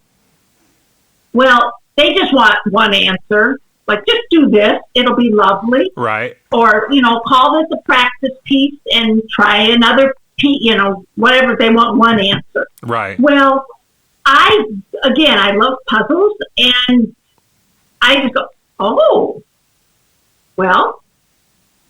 Well, they just want one answer. Like, just do this. It'll be lovely. Right. Or, call this a practice piece and try another piece, whatever. They want one answer. Right. Well, I love puzzles, and I just go, oh, well,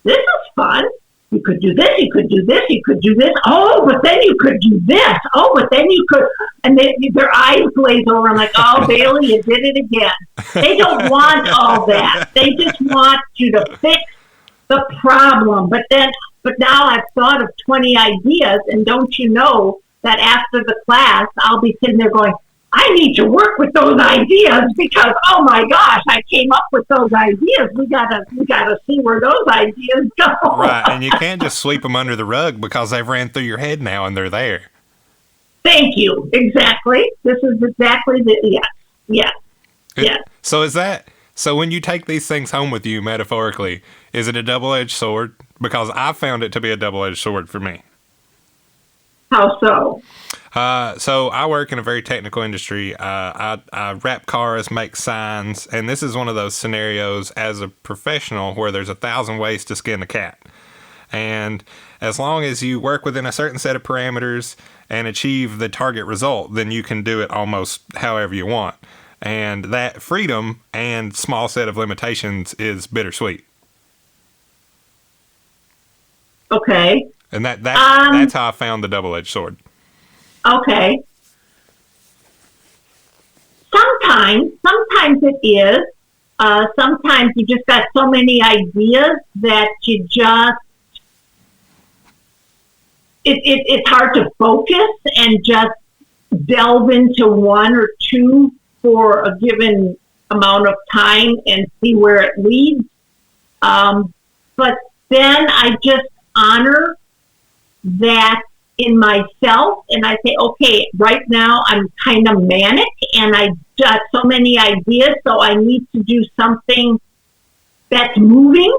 this is fun. You could do this, you could do this, you could do this. Oh, but then you could do this. Oh, but then you could. And their eyes glaze over. I'm like, oh, Bailey, you did it again. They don't want all that. They just want you to fix the problem. But now I've thought of 20 ideas, and don't you know that after the class, I'll be sitting there going, I need to work with those ideas because, oh my gosh, I came up with those ideas. We gotta see where those ideas go. Right, and you can't just sweep them under the rug because they've ran through your head now and they're there. Thank you. Exactly. This is exactly yes. So when you take these things home with you, metaphorically, is it a double-edged sword? Because I found it to be a double-edged sword for me. How so? So I work in a very technical industry. I wrap cars, make signs, and this is one of those scenarios as a professional where there's 1,000 ways to skin a cat. And as long as you work within a certain set of parameters and achieve the target result, then you can do it almost however you want. And that freedom and small set of limitations is bittersweet. Okay. And that's how I found the double-edged sword. Okay. Sometimes it is. Sometimes you just got so many ideas that you just it's hard to focus and just delve into one or two for a given amount of time and see where it leads. But then I just honor that in myself, and I say, okay, right now I'm kind of manic and I got so many ideas, so I need to do something that's moving.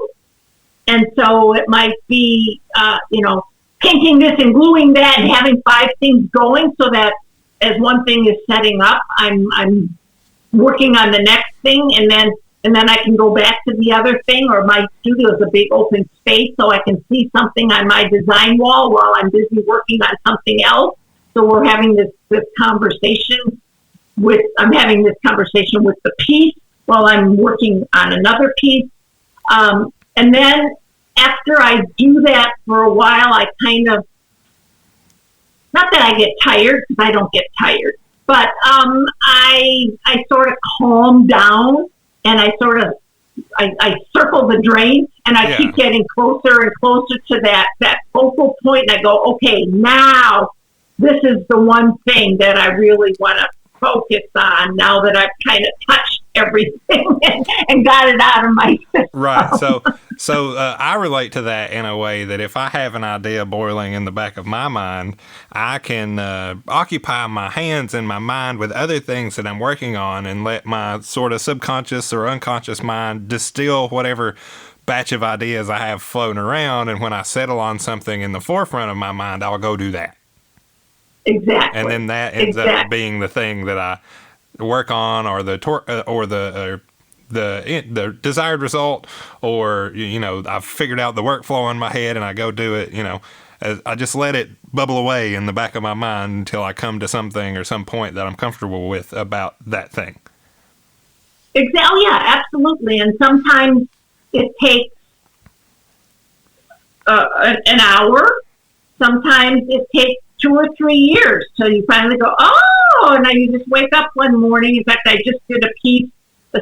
And so it might be, painting this and gluing that and having 5 things going so that as one thing is setting up, I'm working on the next thing, and then I can go back to the other thing. Or my studio is a big open space, so I can see something on my design wall while I'm busy working on something else. So we're having this conversation I'm having this conversation with the piece while I'm working on another piece. And then after I do that for a while, I kind of, not that I get tired, because I don't get tired, but I sort of calm down, and I circle the drain, and I keep getting closer and closer to that focal point, and I go, okay, now this is the one thing that I really want to focus on now that I've kind of touched everything and got it out of my system. Right. So I relate to that in a way that if I have an idea boiling in the back of my mind, I can occupy my hands and my mind with other things that I'm working on and let my sort of subconscious or unconscious mind distill whatever batch of ideas I have floating around. And when I settle on something in the forefront of my mind, I'll go do that. Exactly. And then that ends up being the thing that I work on, or the desired result, or I've figured out the workflow in my head and I go do it. I just let it bubble away in the back of my mind until I come to something or some point that I'm comfortable with about that thing. Exactly. Oh, yeah, absolutely. And sometimes it takes an hour. Sometimes it takes 2 or 3 years till you finally go, oh, now you just wake up one morning. In fact, I just did a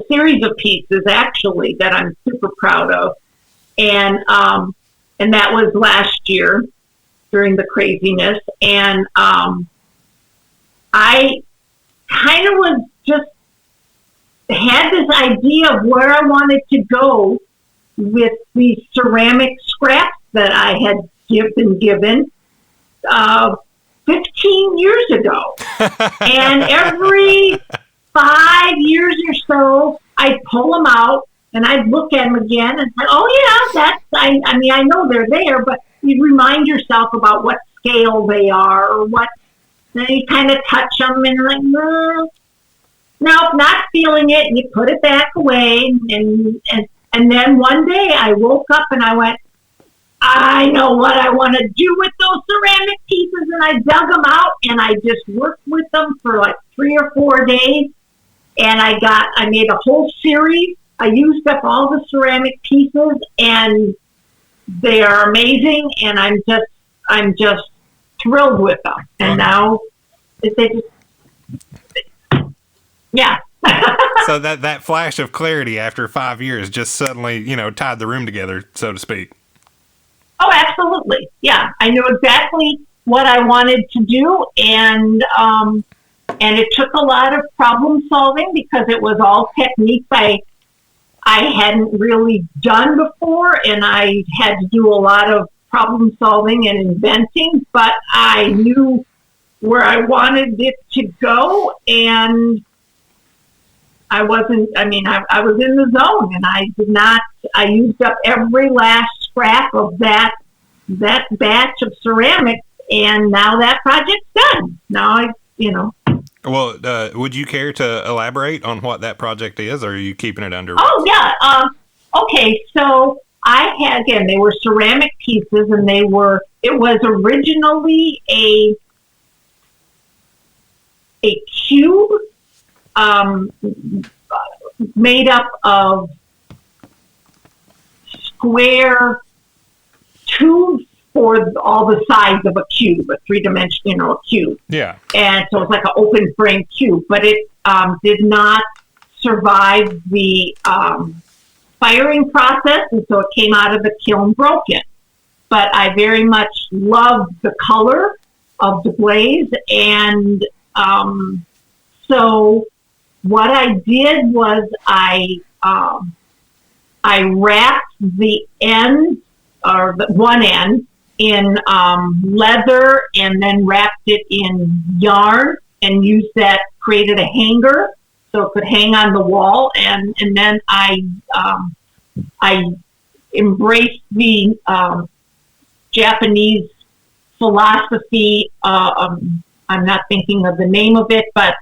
series of pieces actually that I'm super proud of. And that was last year during the craziness. And I kind of was just had this idea of where I wanted to go with these ceramic scraps that I had been given 15 years ago. And every 5 years or so, I'd pull them out and I'd look at them again and say, oh, yeah, I mean, I know they're there, but you remind yourself about what scale they are or what, then you kind of touch them and like, nope, not feeling it, and you put it back away. And then one day I woke up and I went, I know what I want to do with those ceramic pieces, and I dug them out and I just worked with them for like 3 or 4 days, and I made a whole series. I used up all the ceramic pieces, and they are amazing, and I'm just thrilled with them. And now they just, yeah. So that flash of clarity after 5 years just suddenly, tied the room together, so to speak. Oh, absolutely. Yeah. I knew exactly what I wanted to do. And it took a lot of problem solving because it was all techniques I hadn't really done before. And I had to do a lot of problem solving and inventing, but I knew where I wanted it to go. And I was in the zone, and I used up every last scrap of that batch of ceramics, and now that project's done. Now Well, would you care to elaborate on what that project is, or are you keeping it under? Oh, yeah. Okay, so they were ceramic pieces, and it was originally a cube, made up of square tubes for all the sides of a cube, a three-dimensional cube. Yeah. And so it's like an open frame cube, but it did not survive the firing process, and so it came out of the kiln broken. But I very much loved the color of the glaze, and so what I did was I wrapped the end, or the one end, in leather, and then wrapped it in yarn and used that, created a hanger so it could hang on the wall. And then I embraced the Japanese philosophy. I'm not thinking of the name of it, but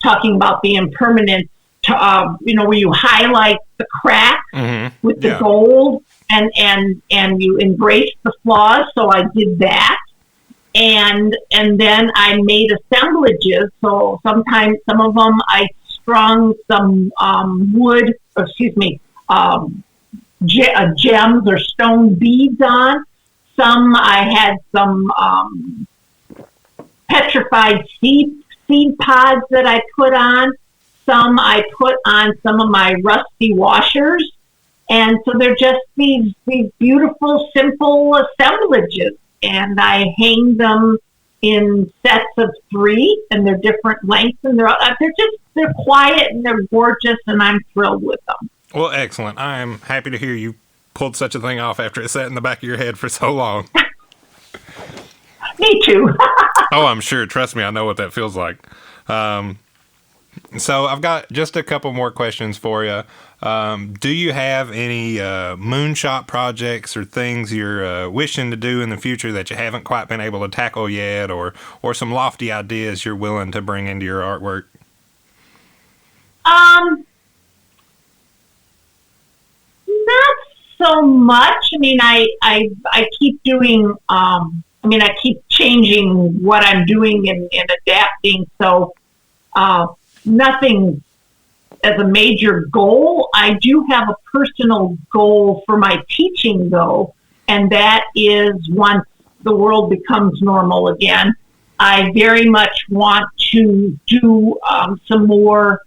talking about the impermanence, where you highlight the crack with the gold, and you embrace the flaws. So I did that, and then I made assemblages. So sometimes some of them I strung some gems or stone beads on. Some I had some petrified seed pods that I put on. Some I put on some of my rusty washers. And so they're just these beautiful, simple assemblages. And I hang them in sets of 3, and they're different lengths, and they're quiet and they're gorgeous, and I'm thrilled with them. Well, excellent. I am happy to hear you pulled such a thing off after it sat in the back of your head for so long. Me too. Oh, I'm sure. Trust me, I know what that feels like. So I've got just a couple more questions for you. Do you have any moonshot projects or things you're wishing to do in the future that you haven't quite been able to tackle yet, or some lofty ideas you're willing to bring into your artwork? Not so much. I mean, I keep doing I mean, I keep changing what I'm doing and adapting. So nothing as a major goal. I do have a personal goal for my teaching, though, and that is once the world becomes normal again, I very much want to do some more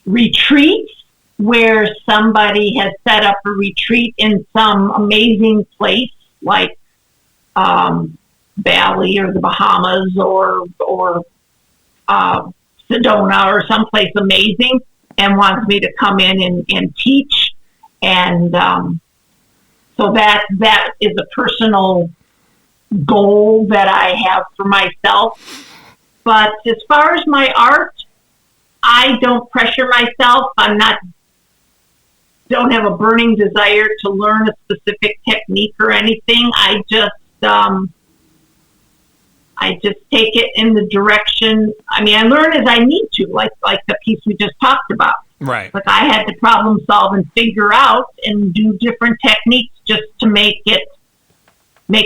retreats where somebody has set up a retreat in some amazing place like Bali or the Bahamas or Sedona or someplace amazing, and wants me to come in and teach. And so that is a personal goal that I have for myself. But as far as my art, I don't pressure myself. Don't have a burning desire to learn a specific technique or anything. I just take it in the direction. I mean, I learn as I need to, like the piece we just talked about. Right. Like I had to problem solve and figure out and do different techniques just to make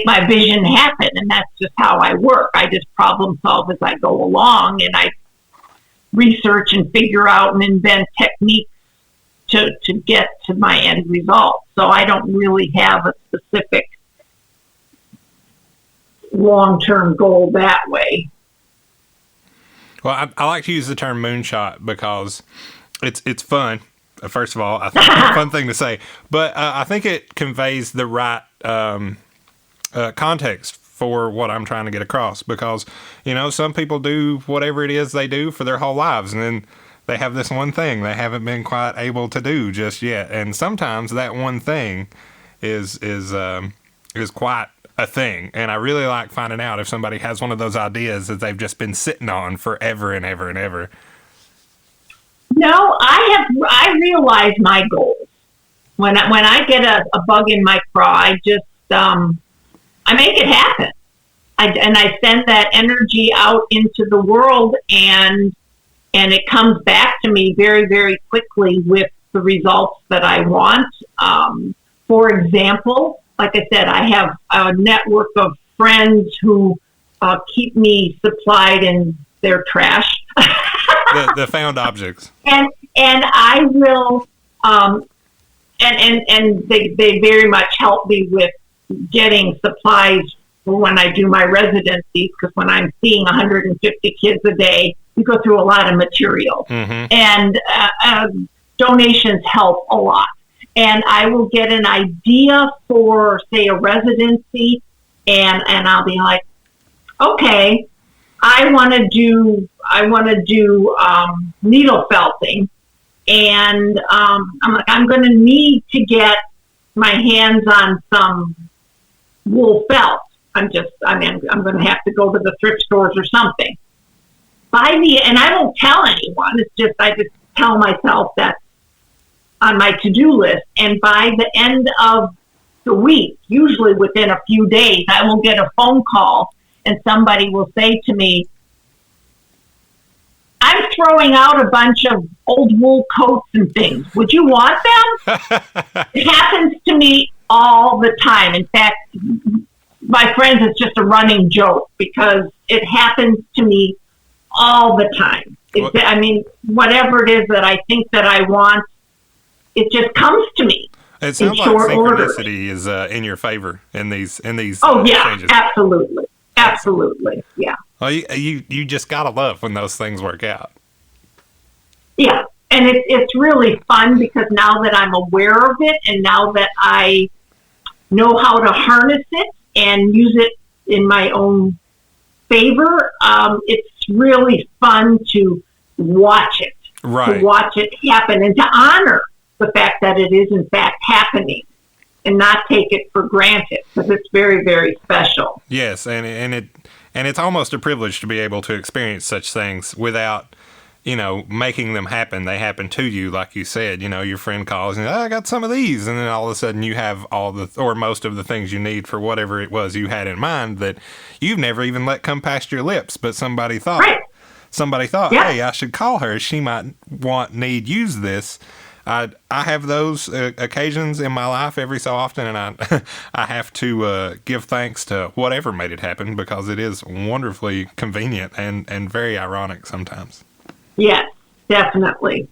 my vision happen. And that's just how I work. I just problem solve as I go along, and I research and figure out and invent techniques to get to my end result. So I don't really have a specific long-term goal that way. Well, I like to use the term moonshot because it's fun. First of all, I think it's a fun thing to say, but I think it conveys the right context for what I'm trying to get across. Because some people do whatever it is they do for their whole lives, and then they have this one thing they haven't been quite able to do just yet. And sometimes that one thing is quite a thing. And I really like finding out if somebody has one of those ideas that they've just been sitting on forever and ever and ever. No, I realize my goals. When I get a bug in my craw, I just I make it happen. I send that energy out into the world, and it comes back to me very, very quickly with the results that I want. For example, like I said, I have a network of friends who keep me supplied in their trash. the found objects. And I will, and they very much help me with getting supplies for when I do my residencies, because when I'm seeing 150 kids a day, we go through a lot of material. Mm-hmm. And donations help a lot. And I will get an idea for, say, a residency, and I'll be like, okay, I want to do needle felting, and I'm like, I'm going to need to get my hands on some wool felt. I'm going to have to go to the thrift stores or something. And I won't tell anyone. I just tell myself that's on my to-do list. And by the end of the week, usually within a few days, I will get a phone call, and somebody will say to me, I'm throwing out a bunch of old wool coats and things. Would you want them? It happens to me all the time. In fact, my friends, it's just a running joke because it happens to me all the time. Whatever it is that I think that I want, it just comes to me. It sounds like synchronicity is in your favor in these Oh, yeah, changes. Absolutely, yeah. Well, you just gotta love when those things work out. Yeah, and it's really fun because now that I'm aware of it, and now that I know how to harness it and use it in my own favor, it's really fun to watch it, right? To watch it happen and to honor the fact that it is in fact happening, and not take it for granted, because it's very, very special. Yes, and it's almost a privilege to be able to experience such things without, making them happen. They happen to you, like you said. Your friend calls and I got some of these, and then all of a sudden you have or most of the things you need for whatever it was you had in mind that you've never even let come past your lips, but somebody thought. Right. Somebody thought, yeah. Hey, I should call her. She might use this. I have those occasions in my life every so often, and I have to give thanks to whatever made it happen, because it is wonderfully convenient and very ironic sometimes. Yes, definitely.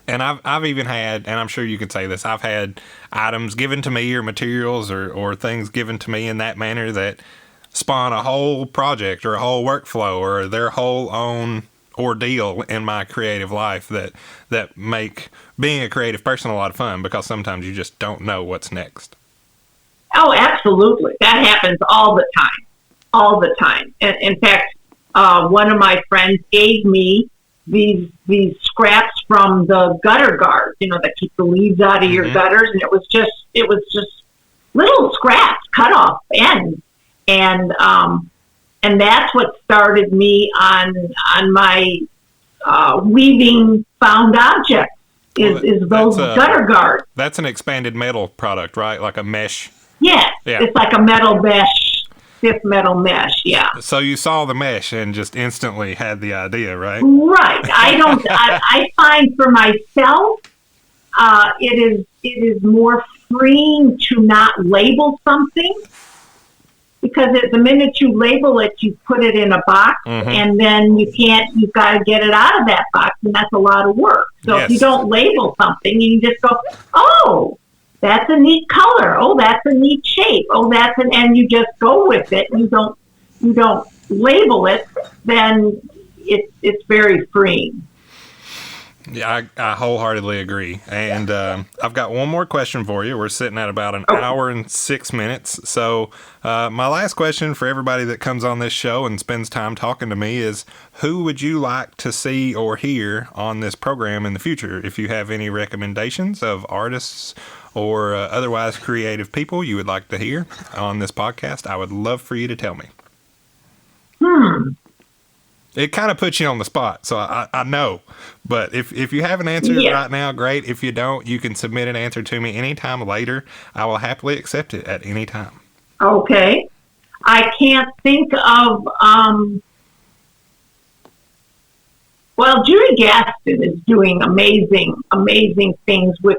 And I've even had, and I'm sure you could say this, I've had items given to me, or materials, or things given to me in that manner that spawn a whole project or a whole workflow or their whole own ordeal in my creative life that make being a creative person a lot of fun, because sometimes you just don't know what's next. Oh, absolutely. That happens all the time. All the time. And in fact, one of my friends gave me these scraps from the gutter guards, that keep the leaves out of your gutters, and it was just little scraps, cut off ends, and that's what started me on my weaving found objects. Is those gutter guards? That's an expanded metal product, right? Like a mesh. Yes, yeah. It's like a metal mesh, stiff metal mesh. Yeah. So you saw the mesh and just instantly had the idea, right? Right. I find for myself, it is more freeing to not label something, because the minute you label it, you put it in a box, and then you've got to get it out of that box, and that's a lot of work. So Yes. If you don't label something, you just go, oh, that's a neat color. Oh, that's a neat shape. Oh, and you just go with it. You don't label it, then it's very freeing. Yeah, I wholeheartedly agree. And I've got one more question for you. We're sitting at about an hour and 6 minutes. So my last question for everybody that comes on this show and spends time talking to me is, who would you like to see or hear on this program in the future? If you have any recommendations of artists or otherwise creative people you would like to hear on this podcast, I would love for you to tell me. It kind of puts you on the spot, so I know. But if you have an answer right now, great. If you don't, you can submit an answer to me anytime later. I will happily accept it at any time. Okay. I can't think of, well, Judy Gaston is doing amazing things with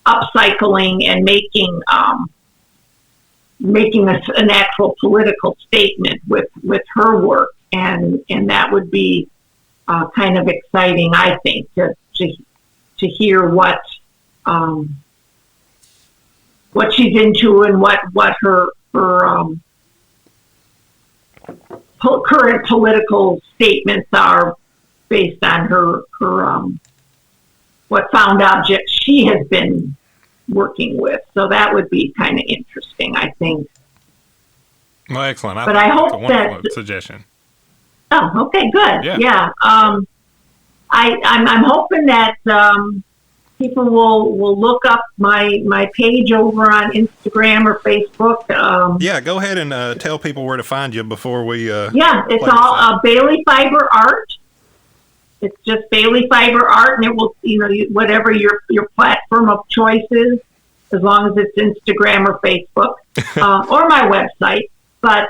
upcycling and making an actual political statement with her work, and that would be kind of exciting, I think, to hear what she's into and what her current political statements are based on her what found objects she has been working with. So that would be kind of interesting, I think. Well, excellent. But I hope that's a wonderful suggestion. Oh, okay, good. Yeah. I'm hoping that people will look up my page over on Instagram or Facebook. Yeah, go ahead and tell people where to find you before we. It's all Bailey Fiber Art. It's just Bailey Fiber Art, and it will, whatever your platform of choice is, as long as it's Instagram or Facebook or my website. But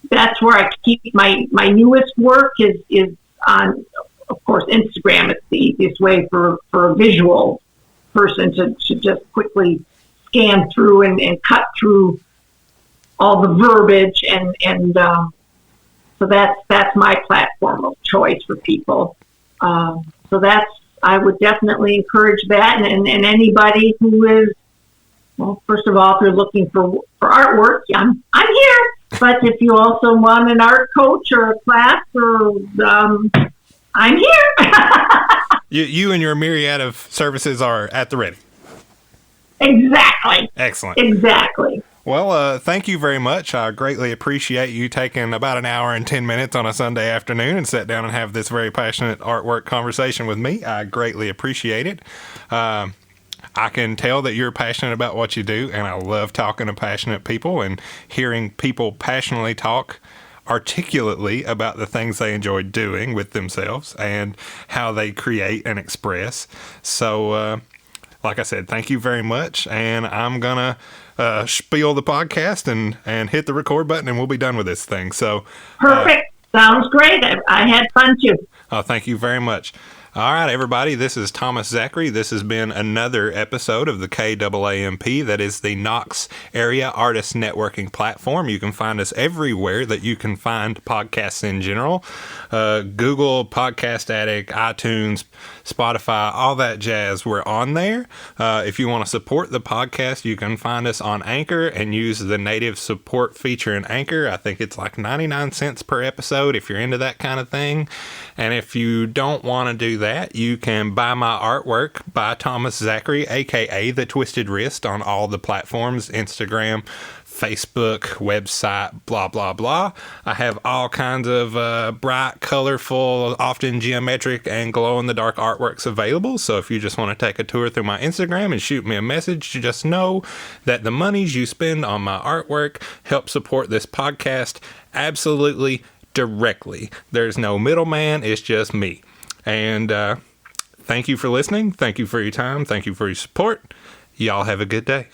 that's where I keep my newest work is on, of course, Instagram. It's the easiest way for a visual person to just quickly scan through and cut through all the verbiage and so that's my platform of choice for people. So I would definitely encourage that, and anybody who is, well, first of all, if you're looking for artwork, I'm here. But if you also want an art coach or a class, or I'm here. You and your myriad of services are at the ready. Exactly. Excellent. Exactly. Well, thank you very much. I greatly appreciate you taking about an hour and 10 minutes on a Sunday afternoon and sit down and have this very passionate artwork conversation with me. I greatly appreciate it. I can tell that you're passionate about what you do, and I love talking to passionate people and hearing people passionately talk articulately about the things they enjoy doing with themselves and how they create and express. So, like I said, thank you very much, and I'm going to spiel the podcast and hit the record button, and we'll be done with this thing. So perfect. Sounds great. I had fun too. Thank you very much. All right, everybody, this is Thomas Zachary. This has been another episode of the KAAMP, that is the Knox Area Artist Networking Platform. You can find us everywhere that you can find podcasts in general. Google, Podcast Addict, iTunes, Spotify, all that jazz. We're on there. If you want to support the podcast, you can find us on Anchor and use the native support feature in Anchor. I think it's like 99 cents per episode if you're into that kind of thing. And if you don't want to do that, you can buy my artwork by Thomas Zachary, aka The Twisted Wrist, on all the platforms: Instagram, Facebook, website, blah, blah, blah. I have all kinds of bright, colorful, often geometric and glow-in-the-dark artworks available. So if you just want to take a tour through my Instagram and shoot me a message, just know that the monies you spend on my artwork help support this podcast absolutely directly. There's no middleman. It's just me. And thank you for listening. Thank you for your time. Thank you for your support. Y'all have a good day.